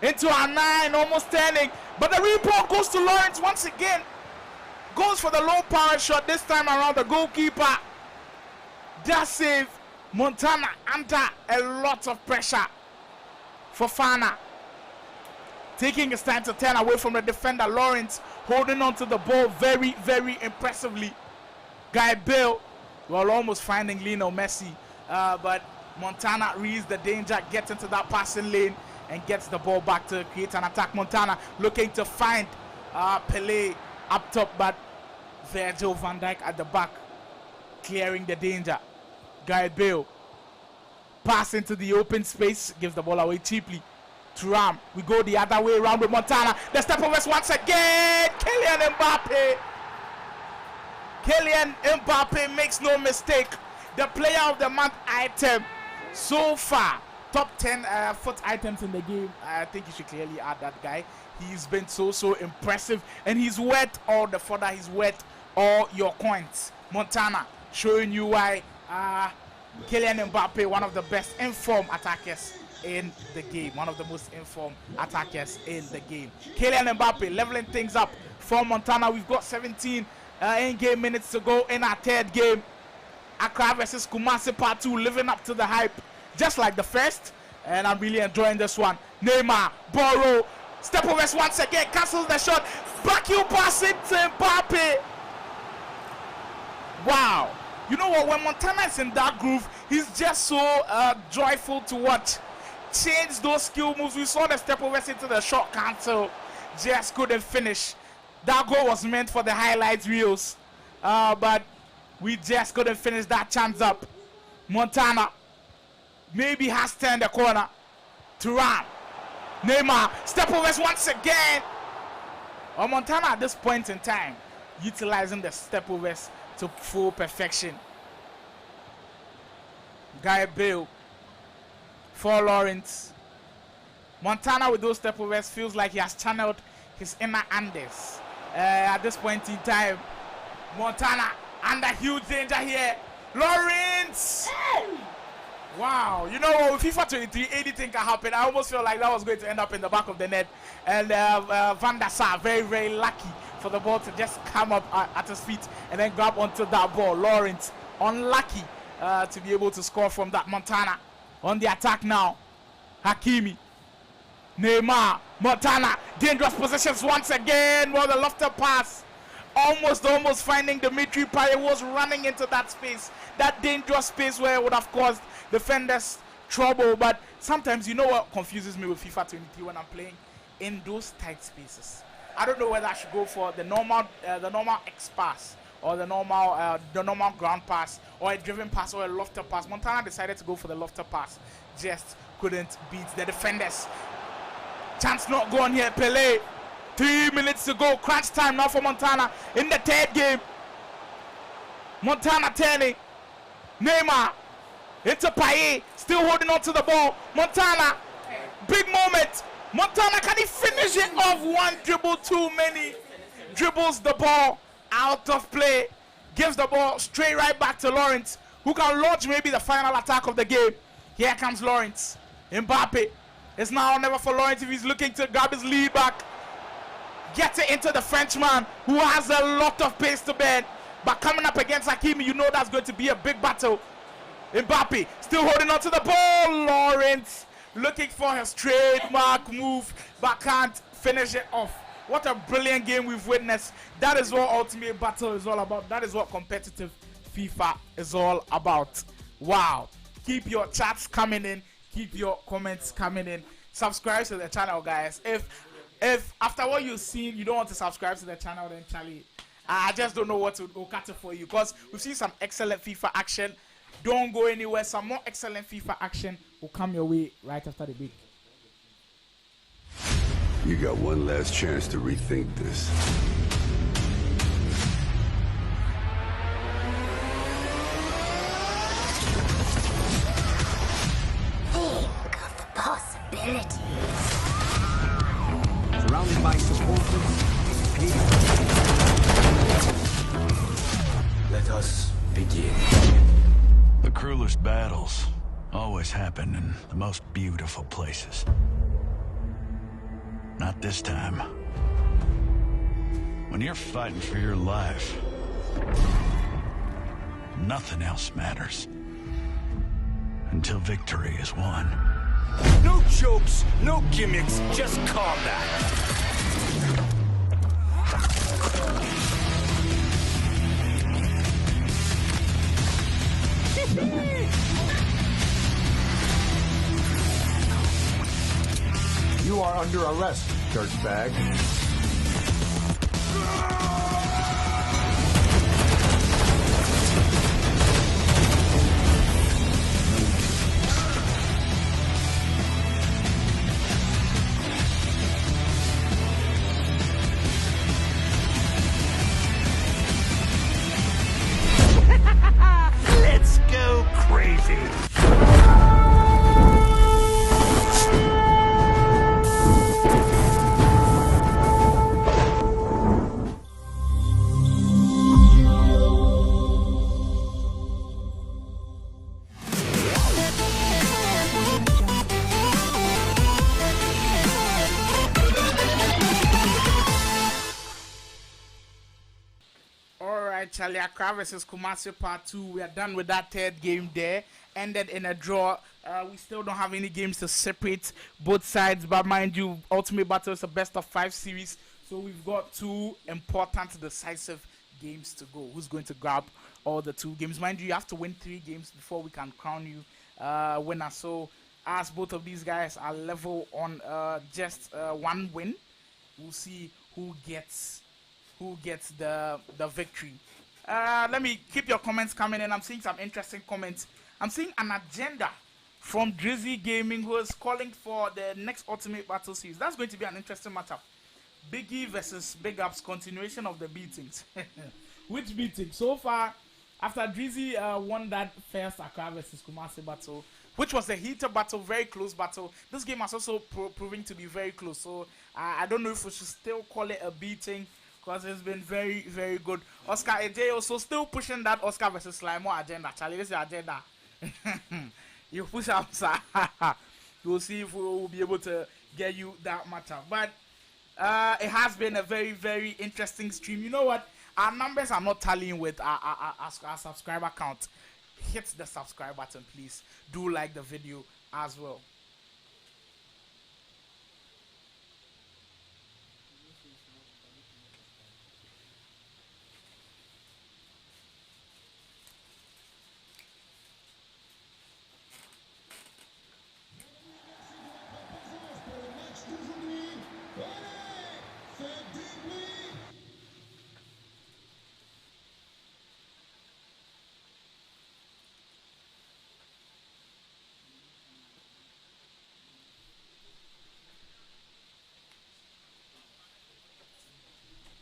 into a 9, almost turning. But the report goes to Lawrence once again. Goes for the low power shot this time around. The goalkeeper does save. Montana under a lot of pressure for Fana. Taking his time to turn away from the defender. Lawrence holding on to the ball very impressively. Guy Bale, well, almost finding Lionel Messi. But Montana reads the danger, gets into that passing lane, and gets the ball back to create an attack. Montana looking to find Pele up top, but Virgil van Dijk at the back, clearing the danger. Guy Bale pass into the open space, gives the ball away cheaply. Thuram, we go the other way around with Montana. The step overs once again. Kylian Mbappe. Kylian Mbappe makes no mistake. The player of the month item so far. Top 10 foot items in the game. I think you should clearly add that guy. He's been so impressive, and he's worth all the fodder. He's worth all your coins. Montana showing you why Kylian Mbappe, one of the best informed attackers in the game, one of the most informed attackers in the game. Kylian Mbappe leveling things up for Montana. We've got 17 in-game minutes to go in our third game. Accra versus Kumasi Part 2, living up to the hype, just like the first, and I'm really enjoying this one. Neymar, Borrow, step overs once again, cancels the shot, back you pass it to Mbappe. Wow. You know what, when Montana is in that groove, he's just so joyful to watch. Change those skill moves. We saw the step overs into the shot cancel, just couldn't finish. That goal was meant for the highlights reels, but we just couldn't finish that chance up. Montana maybe has turned the corner. Thuram, Neymar, step overs once again. Montana at this point in time utilizing the step overs to full perfection. Guy Bale for Lawrence. Montana with those step overs feels like he has channeled his inner Andes. At this point in time, Montana under huge danger here. Lawrence! Wow, you know what, with FIFA 23, anything can happen. I almost feel like that was going to end up in the back of the net. And Van der Sar, very lucky for the ball to just come up at his feet and then grab onto that ball. Lawrence, unlucky to be able to score from that. Montana on the attack now. Hakimi, Neymar, Montana, dangerous positions once again. Well, the lofted pass. Almost finding Dimitri Payet, was running into that space. That dangerous space where it would have caused defenders trouble. But sometimes, you know what confuses me with FIFA 23 when I'm playing? In those tight spaces, I don't know whether I should go for the normal X pass or the normal ground pass, or a driven pass, or a lofted pass. Montana decided to go for the lofted pass. Just couldn't beat the defenders. Chance not gone here. Pele, 3 minutes to go. Crunch time now for Montana in the third game. Montana turning. Neymar into Payet, still holding on to the ball. Montana, big moment. Montana, can he finish it off? One dribble too many. Dribbles the ball out of play. Gives the ball straight right back to Lawrence, who can launch maybe the final attack of the game. Here comes Lawrence. Mbappe. It's now or never for Lawrence if he's looking to grab his lead back. Get it into the Frenchman, who has a lot of pace to bend. But coming up against Hakimi, you know that's going to be a big battle. Mbappe still holding on to the ball. Lawrence looking for his trademark move, but can't finish it off. What a brilliant game we've witnessed. That is what Ultimate Battle is all about. That is what competitive FIFA is all about. Wow. Keep your chats coming in. Keep your comments coming in. Subscribe to the channel, guys. If after what you've seen, you don't want to subscribe to the channel, then Charlie, I just don't know what to cut it for you, because we've seen some excellent FIFA action. Don't go anywhere. Some more excellent FIFA action will come your way right after the break. You got one last chance to rethink this. Think of the possibilities. Surrounded by supporters. Let us begin. The cruelest battles always happen in the most beautiful places. Not this time. When you're fighting for your life, nothing else matters. Until victory is won. No jokes, no gimmicks, just combat. You are under arrest, dirtbag. Let's go crazy. Charlie, Accra versus Kumasi Part 2. We are done with that third game there. Ended in a draw. We still don't have any games to separate both sides. But mind you, Ultimate Battle is a best of 5 series. So we've got 2 important, decisive games to go. Who's going to grab all the 2 games? Mind you, you have to win 3 games before we can crown you winner. So as both of these guys are level on just 1 win, we'll see who gets the victory. Let me keep your comments coming in. I'm seeing some interesting comments. I'm seeing an agenda from Drizzy Gaming, who is calling for the next Ultimate Battle series. That's going to be an interesting matchup. Biggie versus Big Ups, continuation of the beatings. Which beating? So far, after Drizzy won that first Accra versus Kumasi battle, which was a heated battle, very close battle, this game has also proving to be very close. So I don't know if we should still call it a beating, because it's been very, very good. Oscar AJ also still pushing that Oscar versus Slimo agenda. Charlie, this is the agenda. You push up, sir. We'll see if we will be able to get you that matchup. But it has been a very, very interesting stream. You know what? Our numbers are not tallying with our subscriber count. Hit the subscribe button, please. Do like the video as well.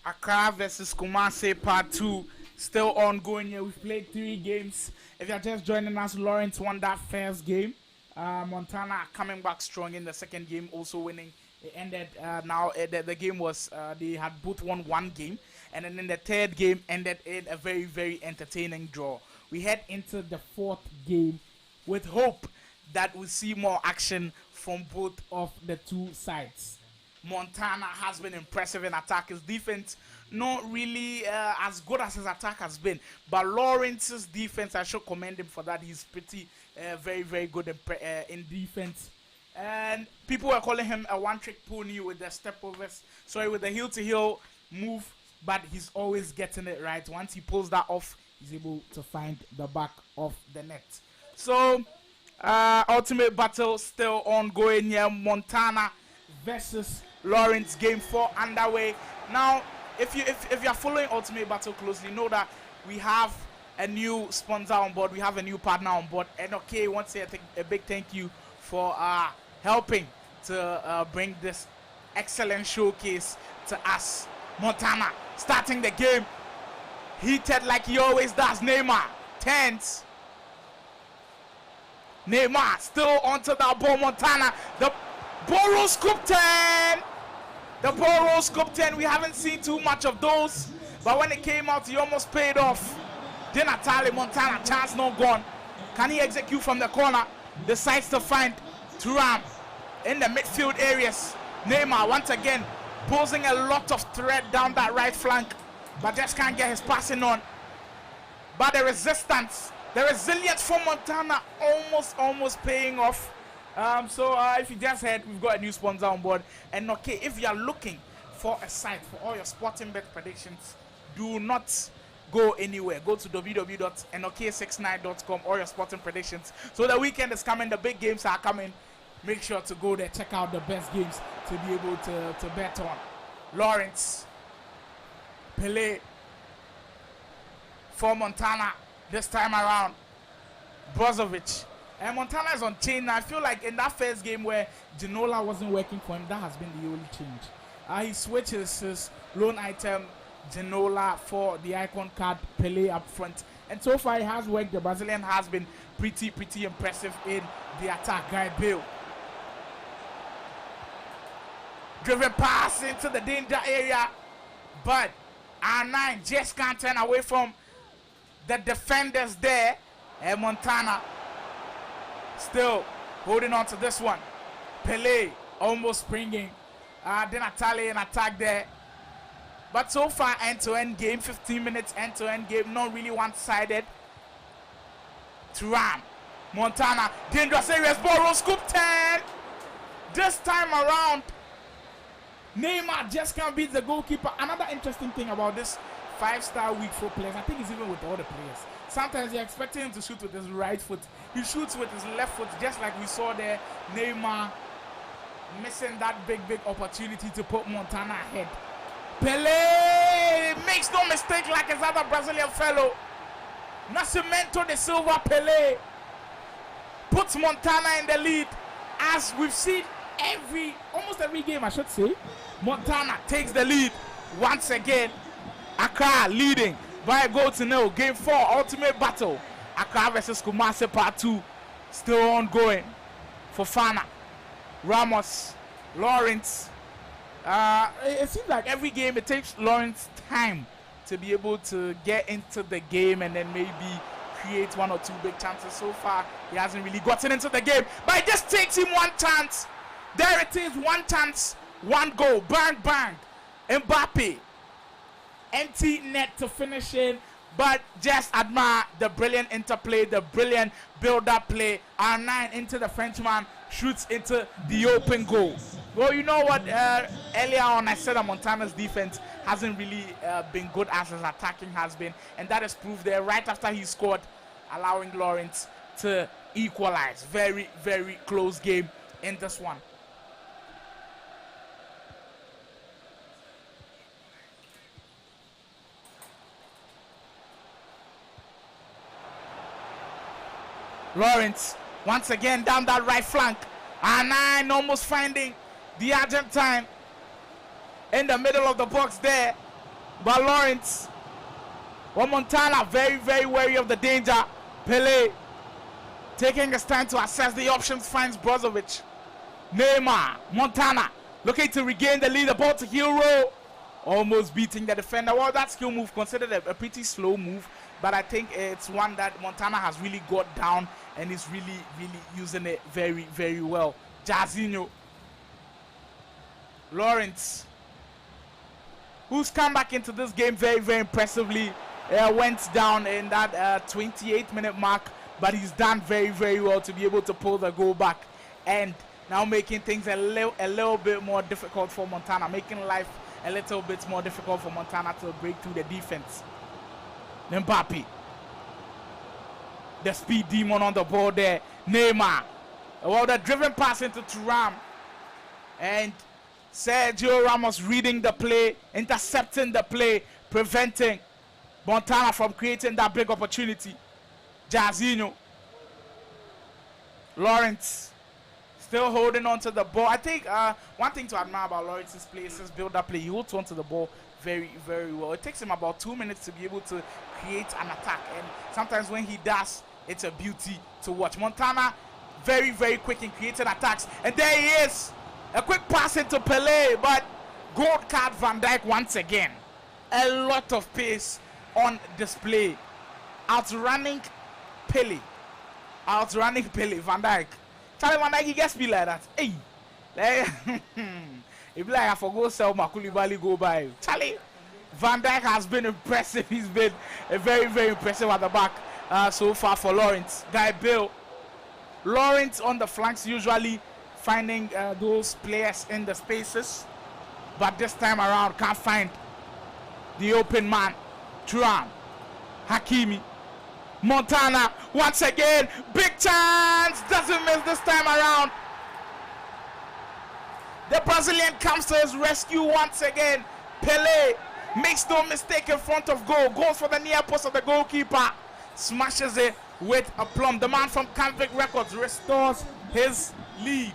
Accra versus Kumasi Part 2 still ongoing here. We've played 3 games. If you're just joining us, Lawrence won that first game. Montana coming back strong in the second game, also winning. It ended the game was they had both won 1 game, and then in the third game ended in a very, very entertaining draw. We head into the 4th game with hope that we'll see more action from both of the 2 sides. Montana has been impressive in attack. His defense not really as good as his attack has been, but Lawrence's defense, I should commend him for that. He's pretty very, very good in defense. And people were calling him a one-trick pony with the step-overs. Sorry, with the heel-to-heel move. But he's always getting it right. Once he pulls that off, he's able to find the back of the net. So, ultimate battle still ongoing here. Montana versus Lawrence, game 4 underway. Now, if you're following Ultimate Battle closely, know that we have a new sponsor on board. We have a new partner on board. And okay, once again, a big thank you for helping to bring this excellent showcase to us. Montana starting the game heated like he always does. Neymar tense. Neymar still onto that ball. Montana, the ball rolls scoop 10. The ball rolls scoop 10. We haven't seen too much of those, but when it came out, he almost paid off. Di Natale, Montana, chance not gone. Can he execute from the corner? Decides to find Thuram in the midfield areas. Neymar once again posing a lot of threat down that right flank, but just can't get his passing on. But the resistance, the resilience from Montana almost paying off. So if you just heard, we've got a new sponsor on board. And okay, if you are looking for a site for all your sporting bet predictions, do not go anywhere. Go to www.nok69.com, all your sporting predictions. So the weekend is coming, the big games are coming. Make sure to go there, check out the best games to be able to bet on. Lawrence, Pele for Montana this time around. Brozovic. And Montana is on chain now. I feel like in that first game where Ginola wasn't working for him, that has been the only change. He switches his lone item, Ginola, for the icon card, Pele up front. And so far it has worked. The Brazilian has been pretty impressive in the attack. Guy Bale. Driven pass into the danger area. But R9 just can't turn away from the defenders there. And Montana still holding on to this one. Pele almost springing. Di Natale in attack there. But so far, end-to-end game, 15 minutes end-to-end game, not really one-sided. Thuram, Montana, dangerous areas, ball scoop 10. This time around, Neymar just can't beat the goalkeeper. Another interesting thing about this 5-star week 4 players, I think it's even with all the players. Sometimes you're expecting him to shoot with his right foot. He shoots with his left foot, just like we saw there. Neymar missing that big opportunity to put Montana ahead. Pele makes no mistake like his other Brazilian fellow. Nascimento de Silva Pele puts Montana in the lead, as we've seen almost every game, I should say. Montana takes the lead once again. Accra leading by a goal to nil. Game 4, ultimate battle. Accra versus Kumasi part 2 still ongoing. Fofana, Ramos, Lawrence. It seems like every game it takes Lawrence time to be able to get into the game and then maybe create 1 or 2 big chances. So far, he hasn't really gotten into the game, but it just takes him one chance. There it is, one chance, one goal, bang, bang. Mbappe, empty net to finish in, but just admire the brilliant interplay, the brilliant build-up play. R9 into the Frenchman, shoots into the open goal. Well, you know what, earlier on I said that Montana's defense hasn't really been good as his attacking has been, and that is proved there right after he scored, allowing Lawrence to equalize. Very close game in this one. Lawrence once again down that right flank. R9 almost finding the Argentine in the middle of the box there. But Lawrence, Montana very wary of the danger. Pele taking his time to assess the options, finds Brozovic. Neymar, Montana looking to regain the lead. The ball to Hero, almost beating the defender. Well, that skill move considered a pretty slow move, but I think it's one that Montana has really got down and is really using it very well. Jairzinho, Lawrence, who's come back into this game very impressively, went down in that 28-minute mark, but he's done very well to be able to pull the goal back and now making things a little bit more difficult for Montana, making life a little bit more difficult for Montana to break through the defense. Mbappe, the speed demon on the ball there. Neymar, well, the driven pass into Thuram, and Sergio Ramos reading the play, intercepting the play, preventing Montana from creating that big opportunity. Jairzinho, Lawrence, still holding on to the ball. I think one thing to admire about Lawrence's play is his build-up play. He holds on to the ball very, very well. It takes him about 2 minutes to be able to create an attack, and sometimes when he does, it's a beauty to watch. Montana, very, very quick in creating attacks, and there he is. A quick pass into Pele, but gold card Van Dijk once again. A lot of pace on display. Outrunning Pele. Van Dijk. Charlie Van Dijk, he gets me like that. Hey, it be like I forgot sell Koulibaly go by. Charlie Van Dijk has been impressive. He's been very, very impressive at the back so far for Lawrence. Guy Bill. Lawrence on the flanks, usually finding those players in the spaces, but this time around can't find the open man. Thuram, Hakimi, Montana once again, big chance, doesn't miss this time around. The Brazilian comes to his rescue once again. Pele makes no mistake in front of goal, goes for the near post of the goalkeeper, smashes it with aplomb. The man from Canvic Records restores his lead.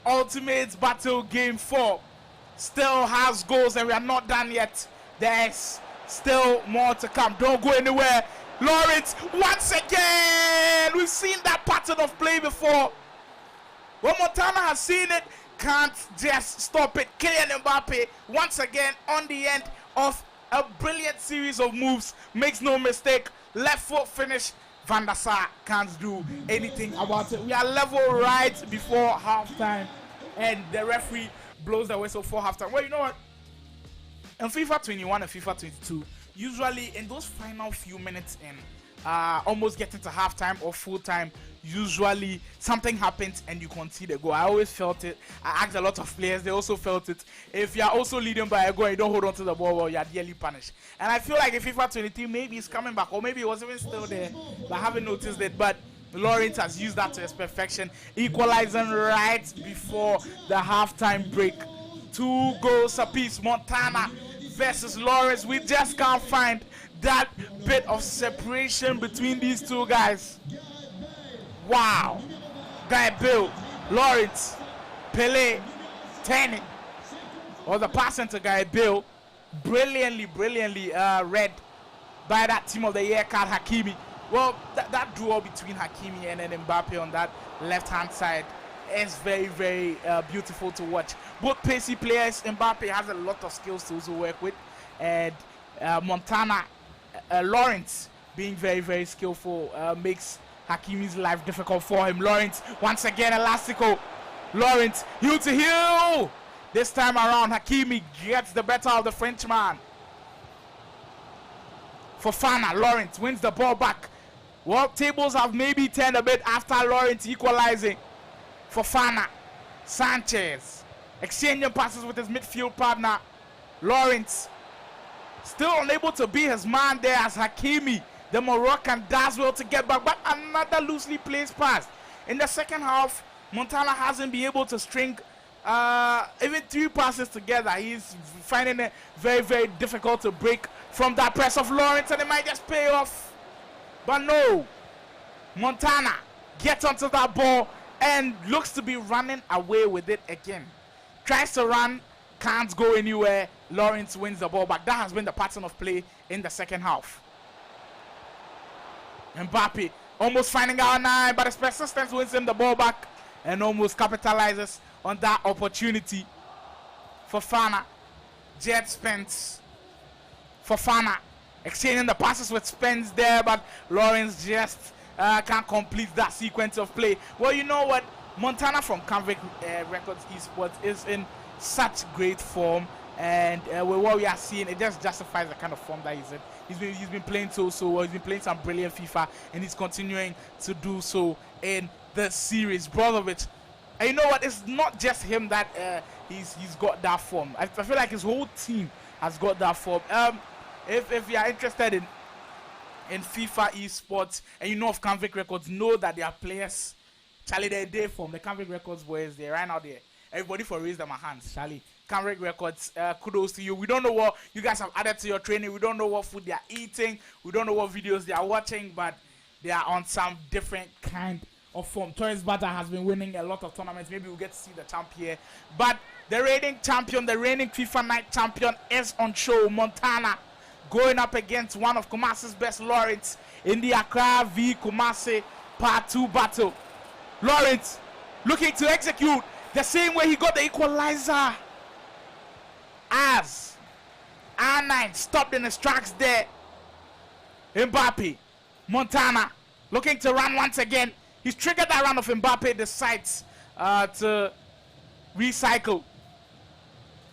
Ultimate Battle Game 4 still has goals, and we are not done yet. There's still more to come. Don't go anywhere. Lawrence once again. We've seen that pattern of play before. When Montana has seen it, can't just stop it. Kylian Mbappe once again on the end of a brilliant series of moves. Makes no mistake. Left foot finish. Van der Sar can't do anything about it. We are level right before halftime, and the referee blows the whistle for halftime. Well, you know what? In FIFA 21 and FIFA 22, usually in those final few minutes in almost getting to halftime or full time, usually something happens and you concede a goal. I always felt it. I asked a lot of players, they also felt it. If you are also leading by a goal and you don't hold on to the ball, well, you are dearly punished. And I feel like in FIFA 23, maybe it's coming back, or maybe it was even still there, but I haven't noticed it. But Lawrence has used that to his perfection, equalizing right before the halftime break. 2 goals apiece. Montana versus Lawrence. We just can't find that bit of separation between these two guys. Wow. Guy Bill, Lawrence, Pele, Tenny. Or the pass into Guy Bill. Brilliantly read by that Team of the Year card, Hakimi. Well, that duel between Hakimi and then Mbappe on that left-hand side is very, very beautiful to watch. Both pacey players. Mbappe has a lot of skills to also work with, and Montana, Lawrence being very, very skillful makes Hakimi's life difficult for him. Lawrence once again elastico. Lawrence heel to heel. This time around, Hakimi gets the better of the Frenchman. Fofana, Lawrence wins the ball back. Well, tables have maybe turned a bit after Lawrence equalizing. Fofana, Sanchez, exchanging passes with his midfield partner. Lawrence still unable to be his man there as Hakimi, the Moroccan, does well to get back, but another loosely placed pass. In the second half, Montana hasn't been able to string even 3 passes together. He's finding it very, very difficult to break from that press of Lawrence, and it might just pay off. But no, Montana gets onto that ball and looks to be running away with it again. Tries to run, can't go anywhere. Lawrence wins the ball back. That has been the pattern of play in the second half. Mbappe almost finding out 9, but his persistence wins him the ball back and almost capitalizes on that opportunity. Fofana, Jet Spence. Fofana exchanging the passes with Spence there, but Lawrence just can't complete that sequence of play. Well, you know what? Montana from Canvic Records Esports is in such great form, and with what we are seeing, it just justifies the kind of form that he's in. He's been playing so well. He's been playing some brilliant FIFA, and he's continuing to do so in the series. Brozovic, and you know what? It's not just him that he's got that form. I feel like his whole team has got that form. If you are interested in FIFA esports and you know of Canvic Records, know that their players, Charlie, they're there from the Canvic Records boys. They're right out there. Everybody for raise them a hands, Charlie. Canvic Records, kudos to you. We don't know what you guys have added to your training. We don't know what food they are eating. We don't know what videos they are watching, but they are on some different kind of form. Torres Bata has been winning a lot of tournaments. Maybe we'll get to see the champ here. But the reigning champion, the reigning FIFA Night champion is on show. Montana going up against one of Kumasi's best, Lawrence, in the Accra v Kumasi Part 2 battle. Lawrence looking to execute the same way he got the equalizer as R9 stopped in his tracks there. Mbappe, Montana looking to run once again. He's triggered that run of Mbappe, decides to recycle.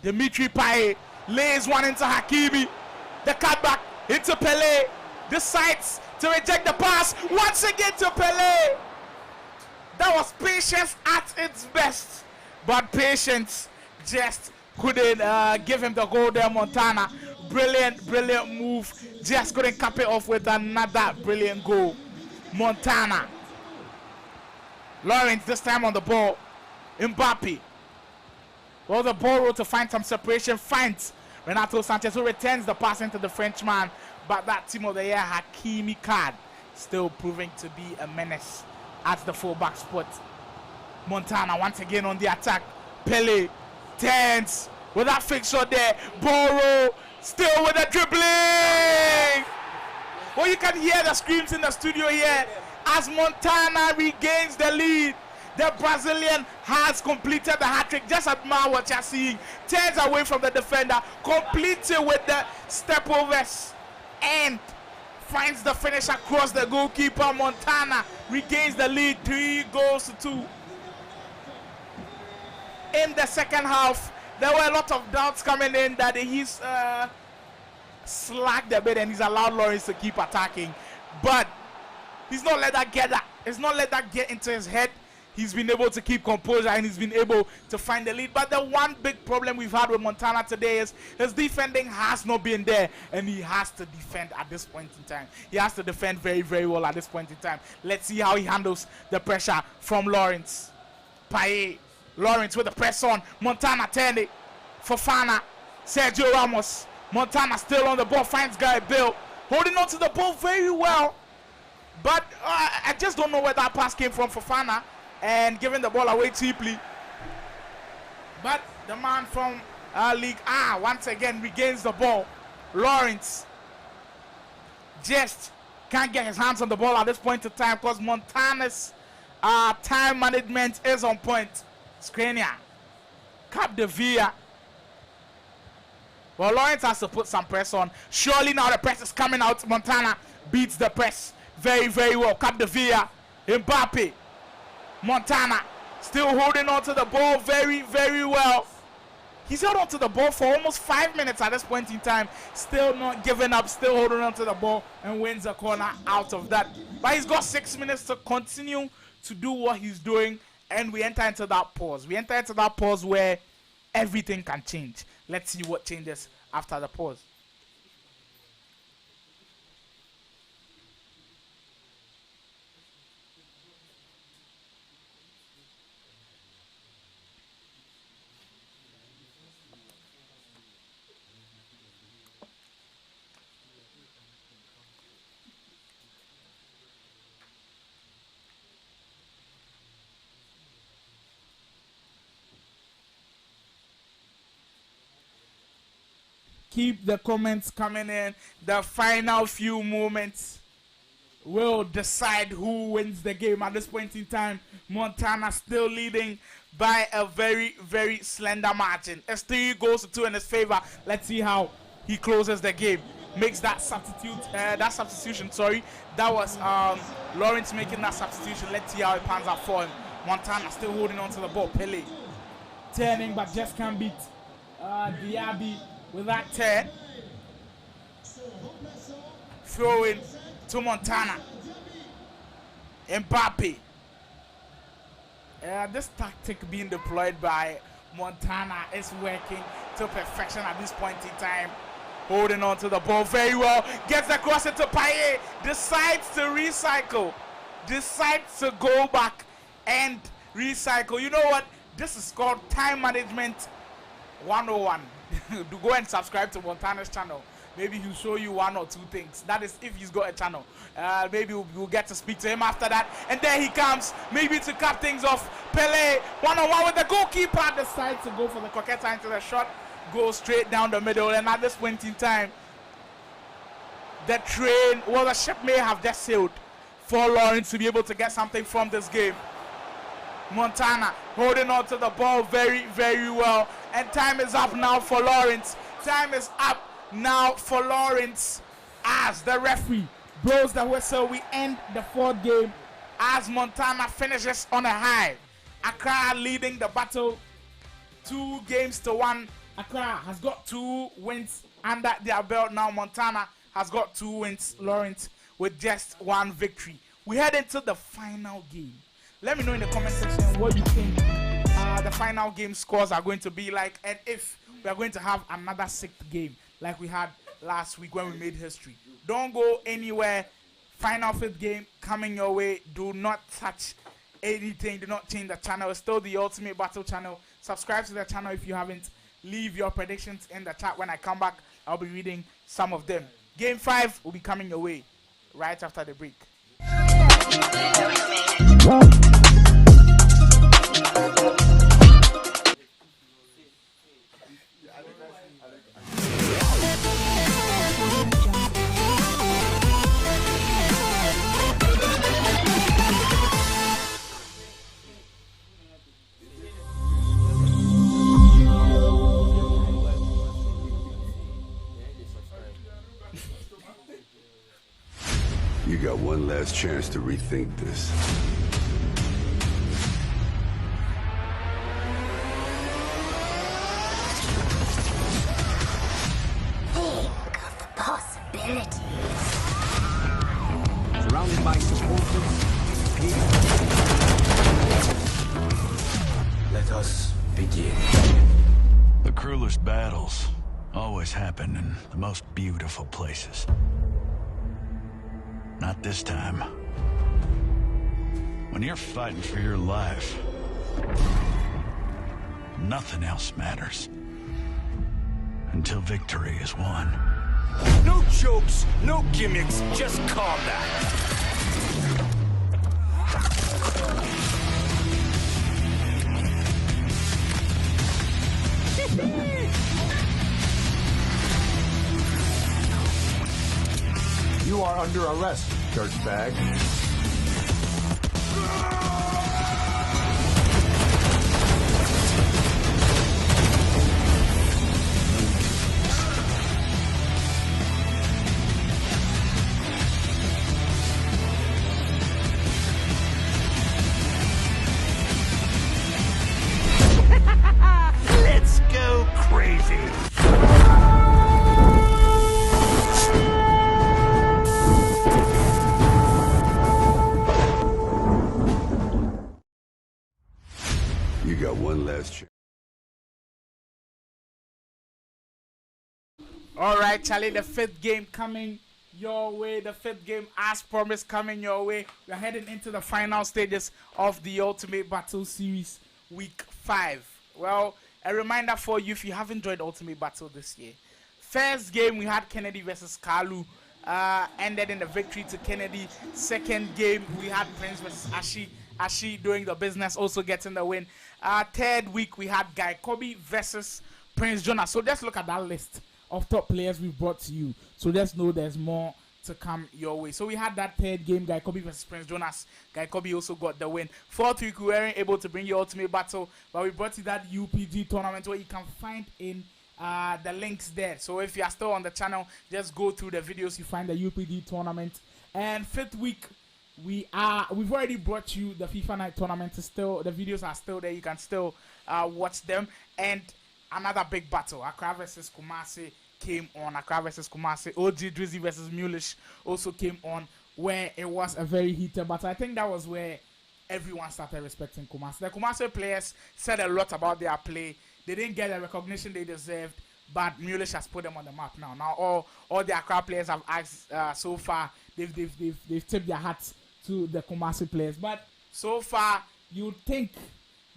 Dimitri Payet lays one into Hakimi. The cutback into Pele. Decides to reject the pass once again to Pele. That was patience at its best. But patience just couldn't give him the goal there, Montana. Brilliant move. Just couldn't cap it off with another brilliant goal. Montana. Lawrence this time on the ball. Mbappe. Well, the ball roll to find some separation. Finds Renato Sanchez, who returns the pass into the Frenchman. But that team of the year, Hakimi card, still proving to be a menace at the fullback spot. Montana once again on the attack. Pele turns with that fake shot there. Boro still with the dribbling. Well, you can hear the screams in the studio here as Montana regains the lead. The Brazilian has completed the hat-trick. Just admire what you're seeing. Turns away from the defender, completes it with the step overs, and finds the finish across the goalkeeper. Montana regains the lead, 3-2. In the second half, there were a lot of doubts coming in that he's slacked a bit and he's allowed Lawrence to keep attacking. But he's not let that get that. He's not let that get into his head. He's been able to keep composure and he's been able to find the lead. But the one big problem we've had with Montana today is his defending has not been there, and he has to defend at this point in time. He has to defend very, very well at this point in time. Let's see how he handles the pressure from Lawrence. Payet. Lawrence with the press on. Montana turn it. Fofana. Sergio Ramos. Montana still on the ball. Finds Guy Bill. Holding on to the ball very well. But I just don't know where that pass came from, Fofana. And giving the ball away cheaply. But the man from League A once again regains the ball. Lawrence just can't get his hands on the ball at this point in time because Montana's time management is on point. Skriniar, Capdevila. Well, Lawrence has to put some press on. Surely now the press is coming out. Montana beats the press very, very well. Capdevila, Mbappe. Montana still holding on to the ball very, very well. He's held on to the ball for almost 5 minutes at this point in time. Still not giving up, still holding on to the ball and wins a corner out of that. But he's got 6 minutes to continue to do what he's doing. And we enter into that pause. We enter into that pause where everything can change. Let's see what changes after the pause. Keep the comments coming in. The final few moments will decide who wins the game. At this point in time, Montana still leading by a very, very slender margin. It's 3-2 in his favor. Let's see how he closes the game. Makes that substitution. That was Lawrence making that substitution. Let's see how it pans out for him. Montana still holding on to the ball. Pele turning, but just can't beat Diaby with that turn. Throwing to Montana. Mbappe. This tactic being deployed by Montana is working to perfection at this point in time. Holding on to the ball very well. Gets the cross into Payet. Decides to recycle. Decides to go back and recycle. You know what? This is called time management 101. Do go and subscribe to Montana's channel. Maybe he'll show you one or two things. That is if he's got a channel. Maybe we'll get to speak to him after that. And there he comes. Maybe to cap things off. Pele, one-on-one with the goalkeeper. Decides to go for the croqueta into the shot. Goes straight down the middle. And at this point in time, the train, well, the ship may have just sailed for Lawrence to be able to get something from this game. Montana holding on to the ball very, very well. And time is up now for Lawrence. Time is up now for Lawrence as the referee blows the whistle. We end the fourth game as Montana finishes on a high. Accra leading the battle 2-1. Accra has got 2 wins under their belt now. Montana has got 2 wins. Lawrence with just 1 victory. We head into the final game. Let me know in the comment section what you think the final game scores are going to be like, and if we are going to have another 6th game like we had last week when we made history. Don't go anywhere. Final 5th game coming your way. Do not touch anything. Do not change the channel. It's still the Ultimate Battle channel. Subscribe to the channel if you haven't. Leave your predictions in the chat. When I come back, I'll be reading some of them. Game 5 will be coming your way right after the break. You got one last chance to rethink this. Think of the possibilities. Surrounded by supporters. Let us begin. The cruelest battles always happen in the most beautiful places. Not this time. When you're fighting for your life, nothing else matters. Until victory is won. No jokes, no gimmicks, just combat. You are under arrest, dirtbag. Let's go crazy. You got one last chance. All right, Charlie, the 5th game coming your way. The 5th game, as promised, coming your way. We're heading into the final stages of the Ultimate Battle Series Week 5. Well, a reminder for you, if you haven't joined Ultimate Battle this year. First game, we had Kennedy versus Kalu. Ended in a victory to Kennedy. Second game, we had Prince versus Ashi. Ashi doing the business, also getting the win. Third week, we had Guy Kobe versus Prince Jonas. So let's look at that list of top players we brought to you. So let's know there's more to come your way. So we had that third game, Guy Kobe versus Prince Jonas. Guy Kobe also got the win. Fourth week, we weren't able to bring you Ultimate Battle, but we brought you that UPG tournament where you can find in the links there. So if you are still on the channel, just go through the videos, you find the UPG tournament. And fifth week, we've already brought you the FIFA Night tournament. The videos are still there. You can still watch them. And another big battle, Accra versus Kumasi came on. Accra versus Kumasi. OG Drizzy versus Mulish also came on, where it was a very heated battle. I think that was where everyone started respecting Kumasi. The Kumasi players said a lot about their play. They didn't get the recognition they deserved, but Mulish has put them on the map now. Now all the Accra players have asked so far. They've tipped their hats to the Kumasi players. But so far, you think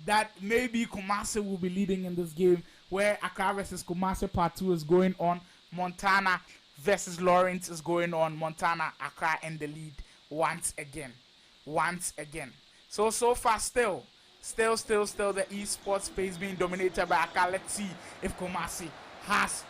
that maybe Kumasi will be leading in this game, where Accra versus Kumasi Part 2 is going on. Montana versus Lawrence is going on. Montana, Accra in the lead once again. So far, still the esports space being dominated by Accra. Let's see if Kumasi has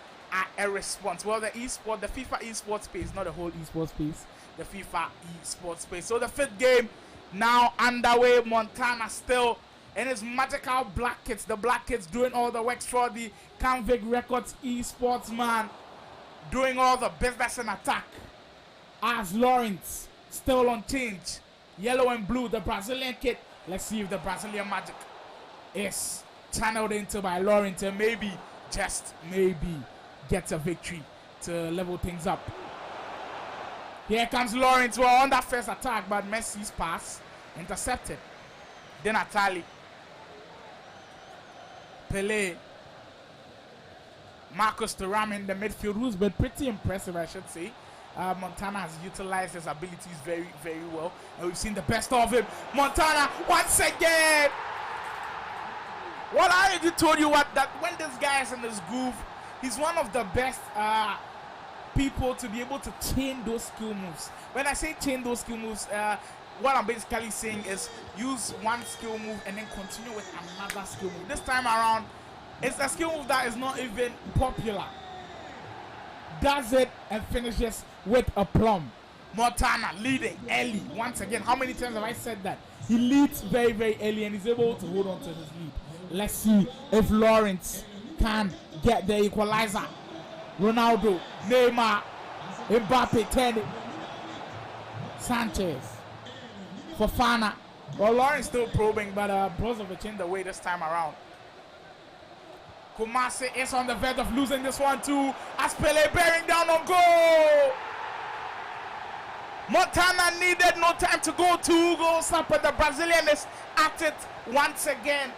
a response. Well, the FIFA esports space, not the whole esports space, the FIFA esports space. So the fifth game now underway. Montana still in his magical black kits. The black kits doing all the work for the Canvic Records esports man, doing all the business and attack. As Lawrence still on change. Yellow and blue, the Brazilian kit. Let's see if the Brazilian magic is channeled into by Lawrence and maybe, just maybe, gets a victory to level things up. Here comes Lawrence. Well, on that first attack, but Messi's pass intercepted. Then Atali. Pele. Marcus Thuram in the midfield, who's been pretty impressive, I should say. Montana has utilized his abilities very, very well, and we've seen the best of him. Montana once again. What I already told you that when this guy is in his groove, he's one of the best people to be able to chain those skill moves. When I say chain those skill moves, what I'm basically saying is use one skill move and then continue with another skill move. This time around, it's a skill move that is not even popular. Does it and finishes with a plum. Montana leading early once again. How many times have I said that? He leads very, very early and is able to hold on to his lead. Let's see if Lawrence can get the equalizer. Ronaldo, Neymar, Mbappe, Teddy, Sanchez, Fofana. Well, Lawrence still probing, but Brozovic in the way this time around. Kumasi is on the verge of losing this one too, as Pele bearing down on goal. Montana needed no time to go. 2 goals up, but the Brazilian is at it once again.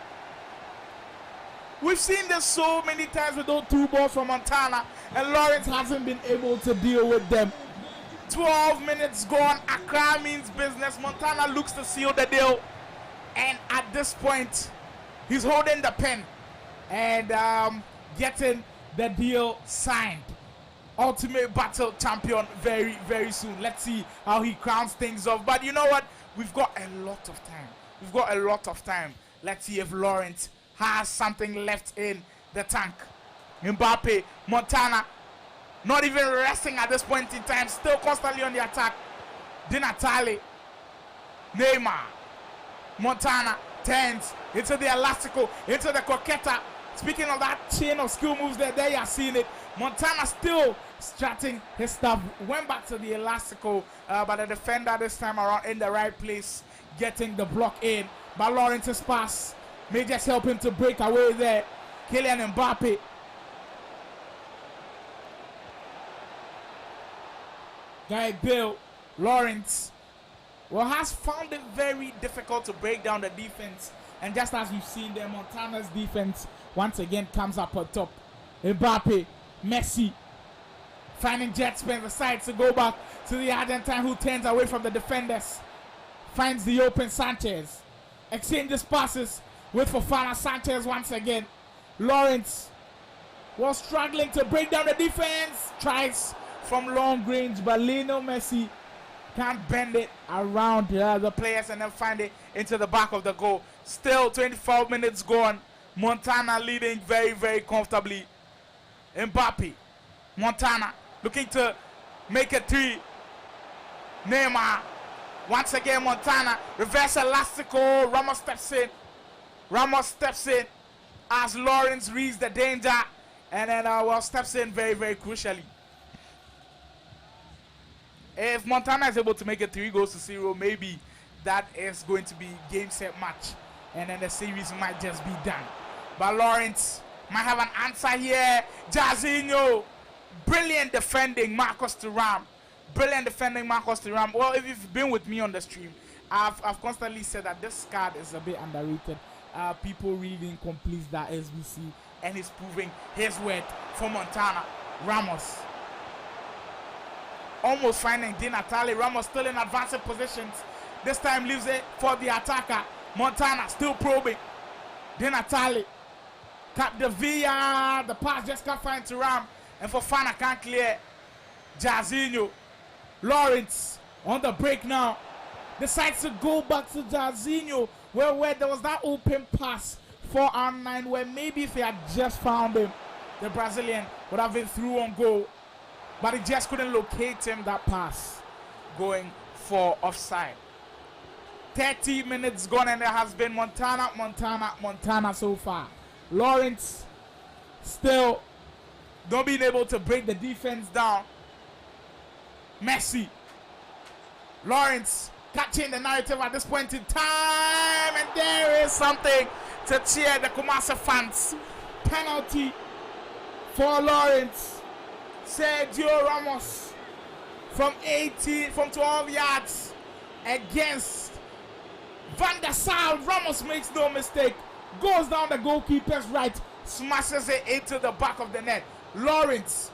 We've seen this so many times with those 2 balls from Montana, and Lawrence hasn't been able to deal with them. 12 minutes gone. Accra means business. Montana looks to seal the deal, and at this point, he's holding the pen and getting the deal signed. Ultimate battle champion very, very soon. Let's see how he crowns things off. But you know what? We've got a lot of time. Let's see if Lawrence has something left in the tank. Mbappe, Montana, not even resting at this point in time. Still constantly on the attack. Di Natale, Neymar, Montana turns into the elastico, into the coqueta. Speaking of that chain of skill moves, there you are seeing it. Montana still strutting his stuff. Went back to the elastico, but the defender this time around in the right place, getting the block in. But Lawrence's pass may just help him to break away there. Kylian Mbappe. Guy Bill, Lawrence, well, has found it very difficult to break down the defense. And just as we've seen there, Montana's defense once again comes up on top. Mbappe, Messi, finding jet spin aside to go back to the Argentine, who turns away from the defenders. Finds the open Sanchez. Exchanges passes with Fofana. Sanchez once again. Lawrence was struggling to break down the defense. Tries from long range, but Lionel Messi can't bend it around the players and then find it into the back of the goal. Still 24 minutes gone. Montana leading very, very comfortably. Mbappe, Montana looking to make it 3. Neymar, once again Montana, reverse elastico. Ramos steps in as Lawrence reads the danger, and then steps in very, very crucially. If Montana is able to make it 3-0, maybe that is going to be game set match, and then the series might just be done. But Lawrence might have an answer here. Jairzinho, brilliant defending, Marcus Thuram. Brilliant defending, Marcus Thuram. Well, if you've been with me on the stream, I've constantly said that this card is a bit underrated. People really didn't complete that SBC, and he's proving his worth for Montana. Ramos almost finding Di Natale. Ramos still in advanced positions. This time leaves it for the attacker. Montana still probing. Di Natale. Capdevilla. The pass just can't find Thuram. And Fofana can't clear. Jairzinho. Lawrence on the break now. Decides to go back to Jairzinho, where there was that open pass for R9, where maybe if he had just found him, the Brazilian would have been through on goal. But he just couldn't locate him, that pass, going for offside. 30 minutes gone, and there has been Montana so far. Lawrence still not being able to break the defense down. Messi. Lawrence catching the narrative at this point in time, and there is something to cheer the Kumasi fans. Penalty for Lawrence. Sergio Ramos from 12 yards against Van der Sar. Ramos makes no mistake, goes down the goalkeeper's right, smashes it into the back of the net. Lawrence,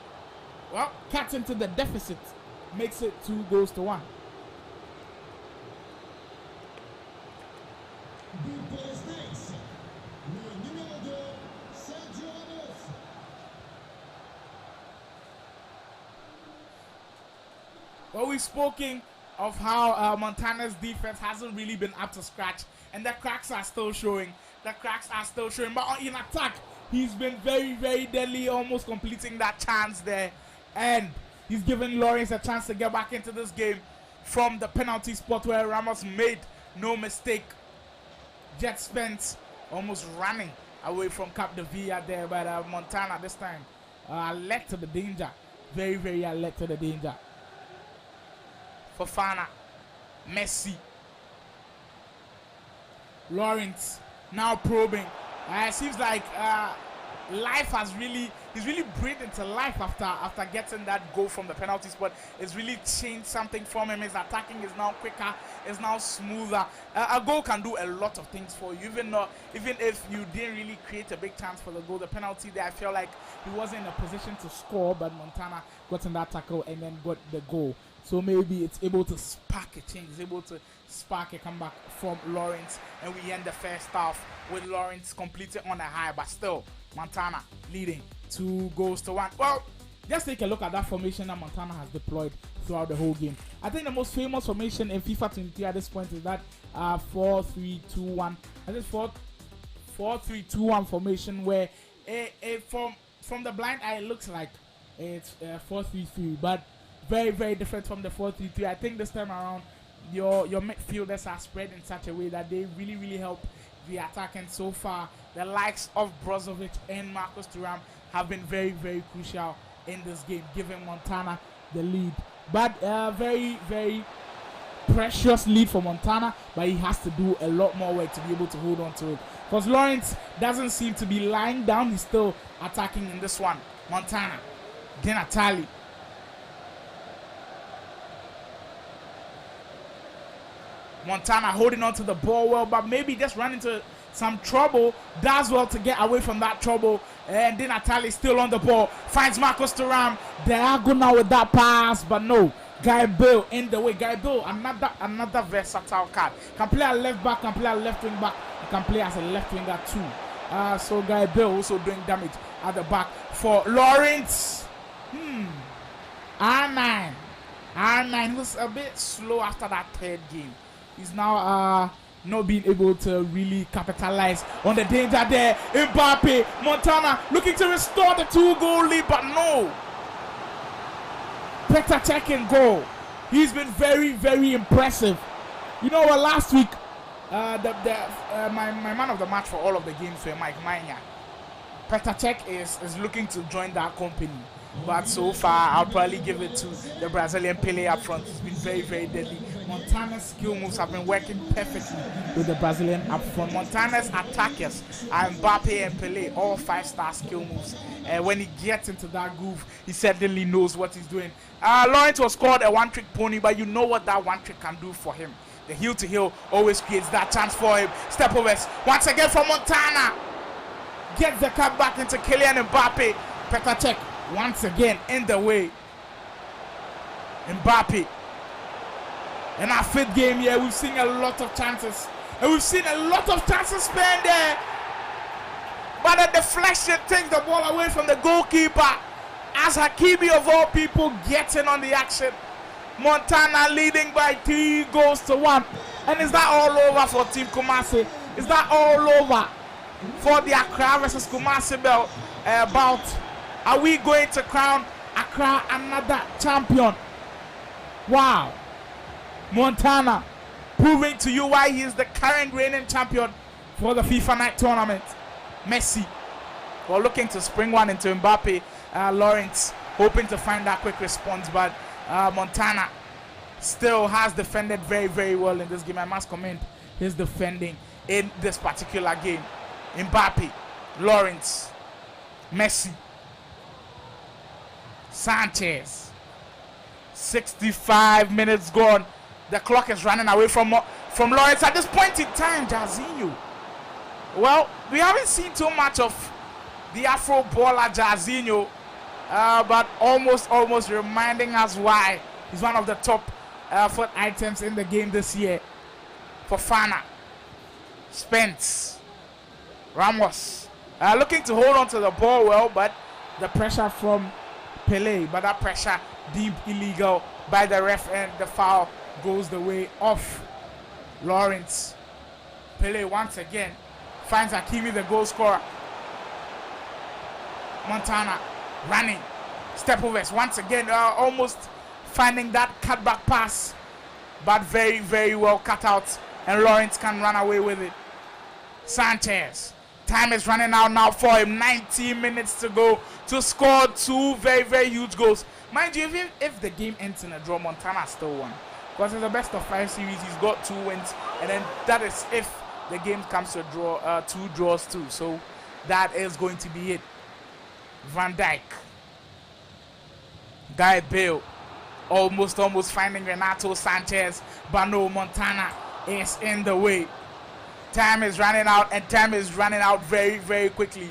well, cuts into the deficit, makes it 2-1. Well, we've spoken of how Montana's defense hasn't really been up to scratch, and the cracks are still showing. But in attack, he's been very, very deadly, almost completing that chance there. And he's given Lawrence a chance to get back into this game from the penalty spot where Ramos made no mistake. Jet Spence almost running away from Capdevilla there, but Montana this time alert to the danger. Very, very alert to the danger. Fofana, Messi, Lawrence now probing. It seems like life has he's really breathed into life after getting that goal from the penalty spot. It's really changed something from him. His attacking is now quicker, is now smoother. A goal can do a lot of things for you, even if you didn't really create a big chance for the goal. The penalty there, I feel like he wasn't in a position to score, but Montana got in that tackle and then got the goal. So maybe it's able to spark a change, it's able to spark a comeback from Lawrence, and we end the first half with Lawrence completing on a high, but still Montana leading 2-1. Well, just take a look at that formation that Montana has deployed throughout the whole game. I think the most famous formation in FIFA 23 at this point is that 4-3-2-1. I think 4-3-2-1 formation where from the blind eye it looks like it's 4-3-3, but very, very different from the 4-3-3. I think this time around your midfielders are spread in such a way that they really, really help the attack, and so far the likes of Brozovic and Marcus Thuram have been very, very crucial in this game, giving Montana the lead. But very, very precious lead for Montana, but he has to do a lot more work to be able to hold on to it, because Lawrence doesn't seem to be lying down. He's still attacking in this one. Montana, Di Natale, Montana holding on to the ball well, but maybe just run into some trouble. Does well to get away from that trouble. And then Natale still on the ball. Finds Marcus Thuram. Diagonal with that pass, but no. Guy Bill in the way. Guy Bill, another versatile card. Can play a left back, can play a left wing back. He can play as a left winger too. So Guy Bill also doing damage at the back for Lawrence. R9 was a bit slow after that third game. He's now not being able to really capitalize on the danger there. Mbappe, Montana looking to restore the 2-goal lead, but no. Petr Cech in goal. He's been very, very impressive. You know what? Last week, my man of the match for all of the games were Mike Maignan. Petr Cech is looking to join that company. but so far I'll probably give it to the Brazilian Pele up front. It's been very, very deadly. Montana's skill moves have been working perfectly with the Brazilian up front. Montana's attackers are Mbappe and Pele, all 5-star skill moves. When he gets into that groove, he certainly knows what he's doing. Lawrence was called a one-trick pony, but you know what that one trick can do for him. The heel-to-heel always creates that chance for him. Step overs once again from Montana. Gets the cut back into Kylian Mbappe. Petr Cech once again in the way. Mbappe. In our 5th game here, we've seen a lot of chances. And we've seen a lot of chances spent there. But a deflection takes the ball away from the goalkeeper. As Hakimi of all people gets in on the action. Montana leading by 3 goals to 1. And is that all over for Team Kumasi? Is that all over for the Accra versus Kumasi bout? Are we going to crown Accra another champion? Wow. Montana proving to you why he is the current reigning champion for the FIFA Night Tournament. Messi, we're looking to spring one into Mbappe. Lawrence hoping to find that quick response, but Montana still has defended very, very well in this game. I must commend his defending in this particular game. Mbappe, Lawrence, Messi, Sanchez. 65 minutes gone. The clock is running away from Lawrence at this point in time. Jairzinho. Well, we haven't seen too much of the Afro baller Jairzinho, but almost reminding us why he's one of the top foot items in the game this year. Fofana, Spence, Ramos, looking to hold on to the ball well, but the pressure from Pele, but that pressure deemed illegal by the ref, and the foul goes the way of Lawrence. Pele once again finds Hakimi, the goal scorer. Montana running, step overs once again, almost finding that cutback pass, but very, very well cut out, and Lawrence can run away with it. Sanchez, time is running out now for him. 19 minutes to go to score 2 very, very huge goals. Mind you, if the game ends in a draw, Montana still won, because in the best of 5 series he's got 2 wins, and then that is if the game comes to a draw, 2 draws too. So that is going to be it. Van Dijk, Guy Bale, almost finding Renato Sanchez, but no, Montana is in the way. Time is running out, and time is running out very, very quickly.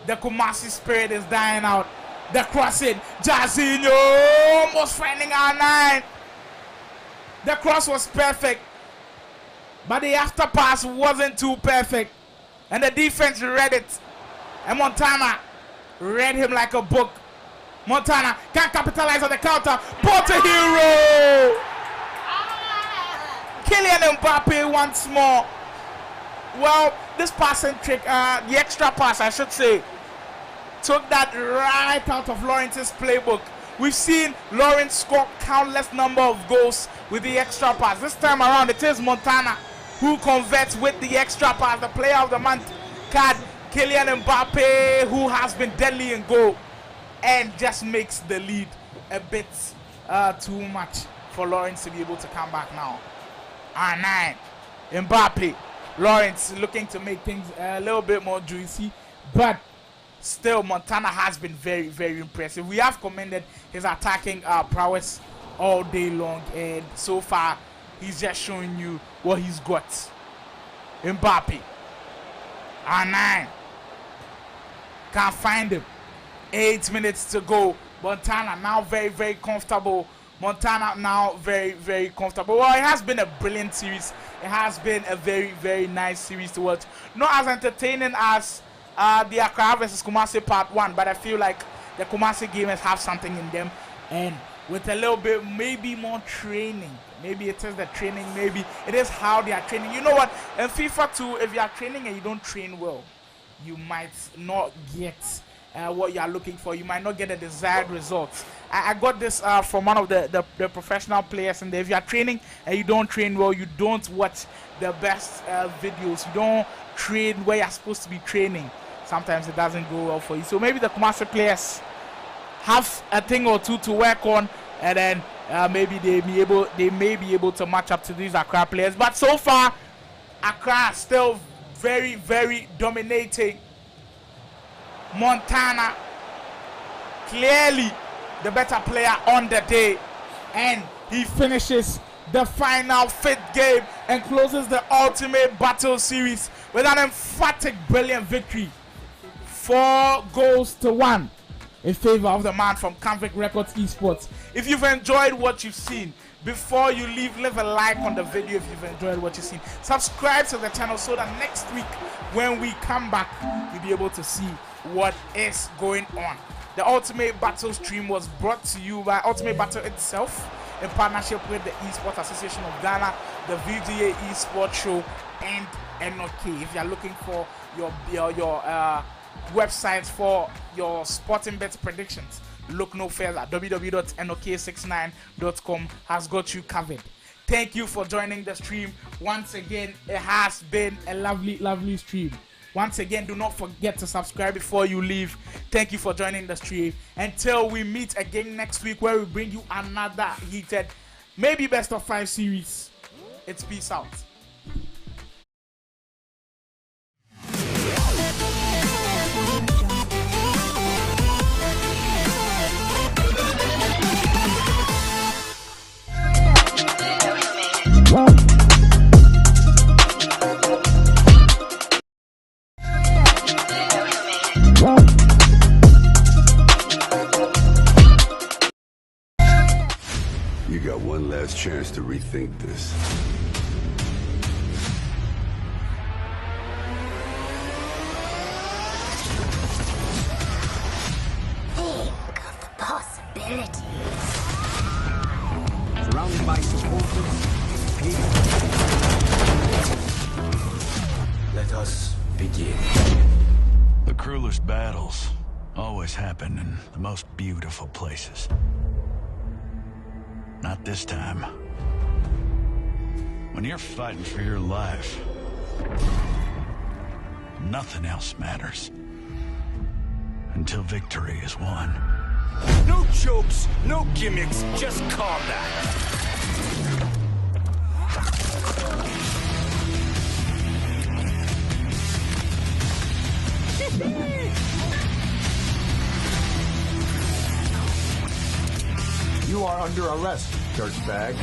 The Kumasi spirit is dying out. The crossing, Jairzinho almost finding our 9. The cross was perfect, but the after pass wasn't too perfect, and the defense read it, and Montana read him like a book. Montana can't capitalize on the counter. Porter hero. Kylian Mbappe once more. Well, this passing trick, the extra pass I should say, took that right out of Lawrence's playbook. We've seen Lawrence score countless number of goals with the extra pass. This time around, it is Montana who converts with the extra pass. The player of the month card, Kylian Mbappe, who has been deadly in goal, and just makes the lead a bit too much for Lawrence to be able to come back now. R9, Mbappe, Lawrence looking to make things a little bit more juicy, but still Montana has been very, very impressive. We have commended his attacking prowess all day long, and so far he's just showing you what he's got. Mbappe, R9, can't find him. 8 minutes to go. Montana now very, very comfortable. Montana now very, very comfortable. Well, it has been a brilliant series. It has been a very, very nice series to watch. Not as entertaining as the Accra versus Kumasi part 1, but I feel like the Kumasi gamers have something in them, and with a little bit maybe more training, maybe it is the training, maybe it is how they are training. You know what, in FIFA 2, if you are training and you don't train well, you might not get what you are looking for. You might not get the desired results. I got this from one of the professional players, and if you are training and you don't train well, you don't watch the best videos, you don't train where you're supposed to be training, sometimes it doesn't go well for you. So maybe the Kumasi players have a thing or two to work on, and then maybe they may be able to match up to these Accra players. But so far, Accra still very, very dominating. Montana clearly the better player on the day, and he finishes the final 5th game and closes the Ultimate Battle Series with an emphatic, brilliant victory, 4-1 in favor of the man from Canvic Records Esports. If you've enjoyed what you've seen, before you leave a like on the video. If you've enjoyed what you've seen, subscribe to the channel so that next week when we come back, you'll be able to see what is going on. The Ultimate Battle stream was brought to you by Ultimate Battle itself in partnership with the Esports Association of Ghana, the VGA Esports Show, and NOK. If you're looking for your websites for your sporting bets predictions, look no further. www.nok69.com has got you covered. Thank you for joining the stream. Once again, it has been a lovely stream. Once again, do not forget to subscribe before you leave. Thank you for joining the stream. Until we meet again next week, where we bring you another heated, maybe best of 5 series. It's peace out. You got one last chance to rethink this. Think of the possibilities. Surrounded by supporters. Let us begin. The cruelest battles always happen in the most beautiful places. Not this time. When you're fighting for your life, nothing else matters. Until victory is won. No jokes, no gimmicks, just combat. You are under arrest, dirtbag.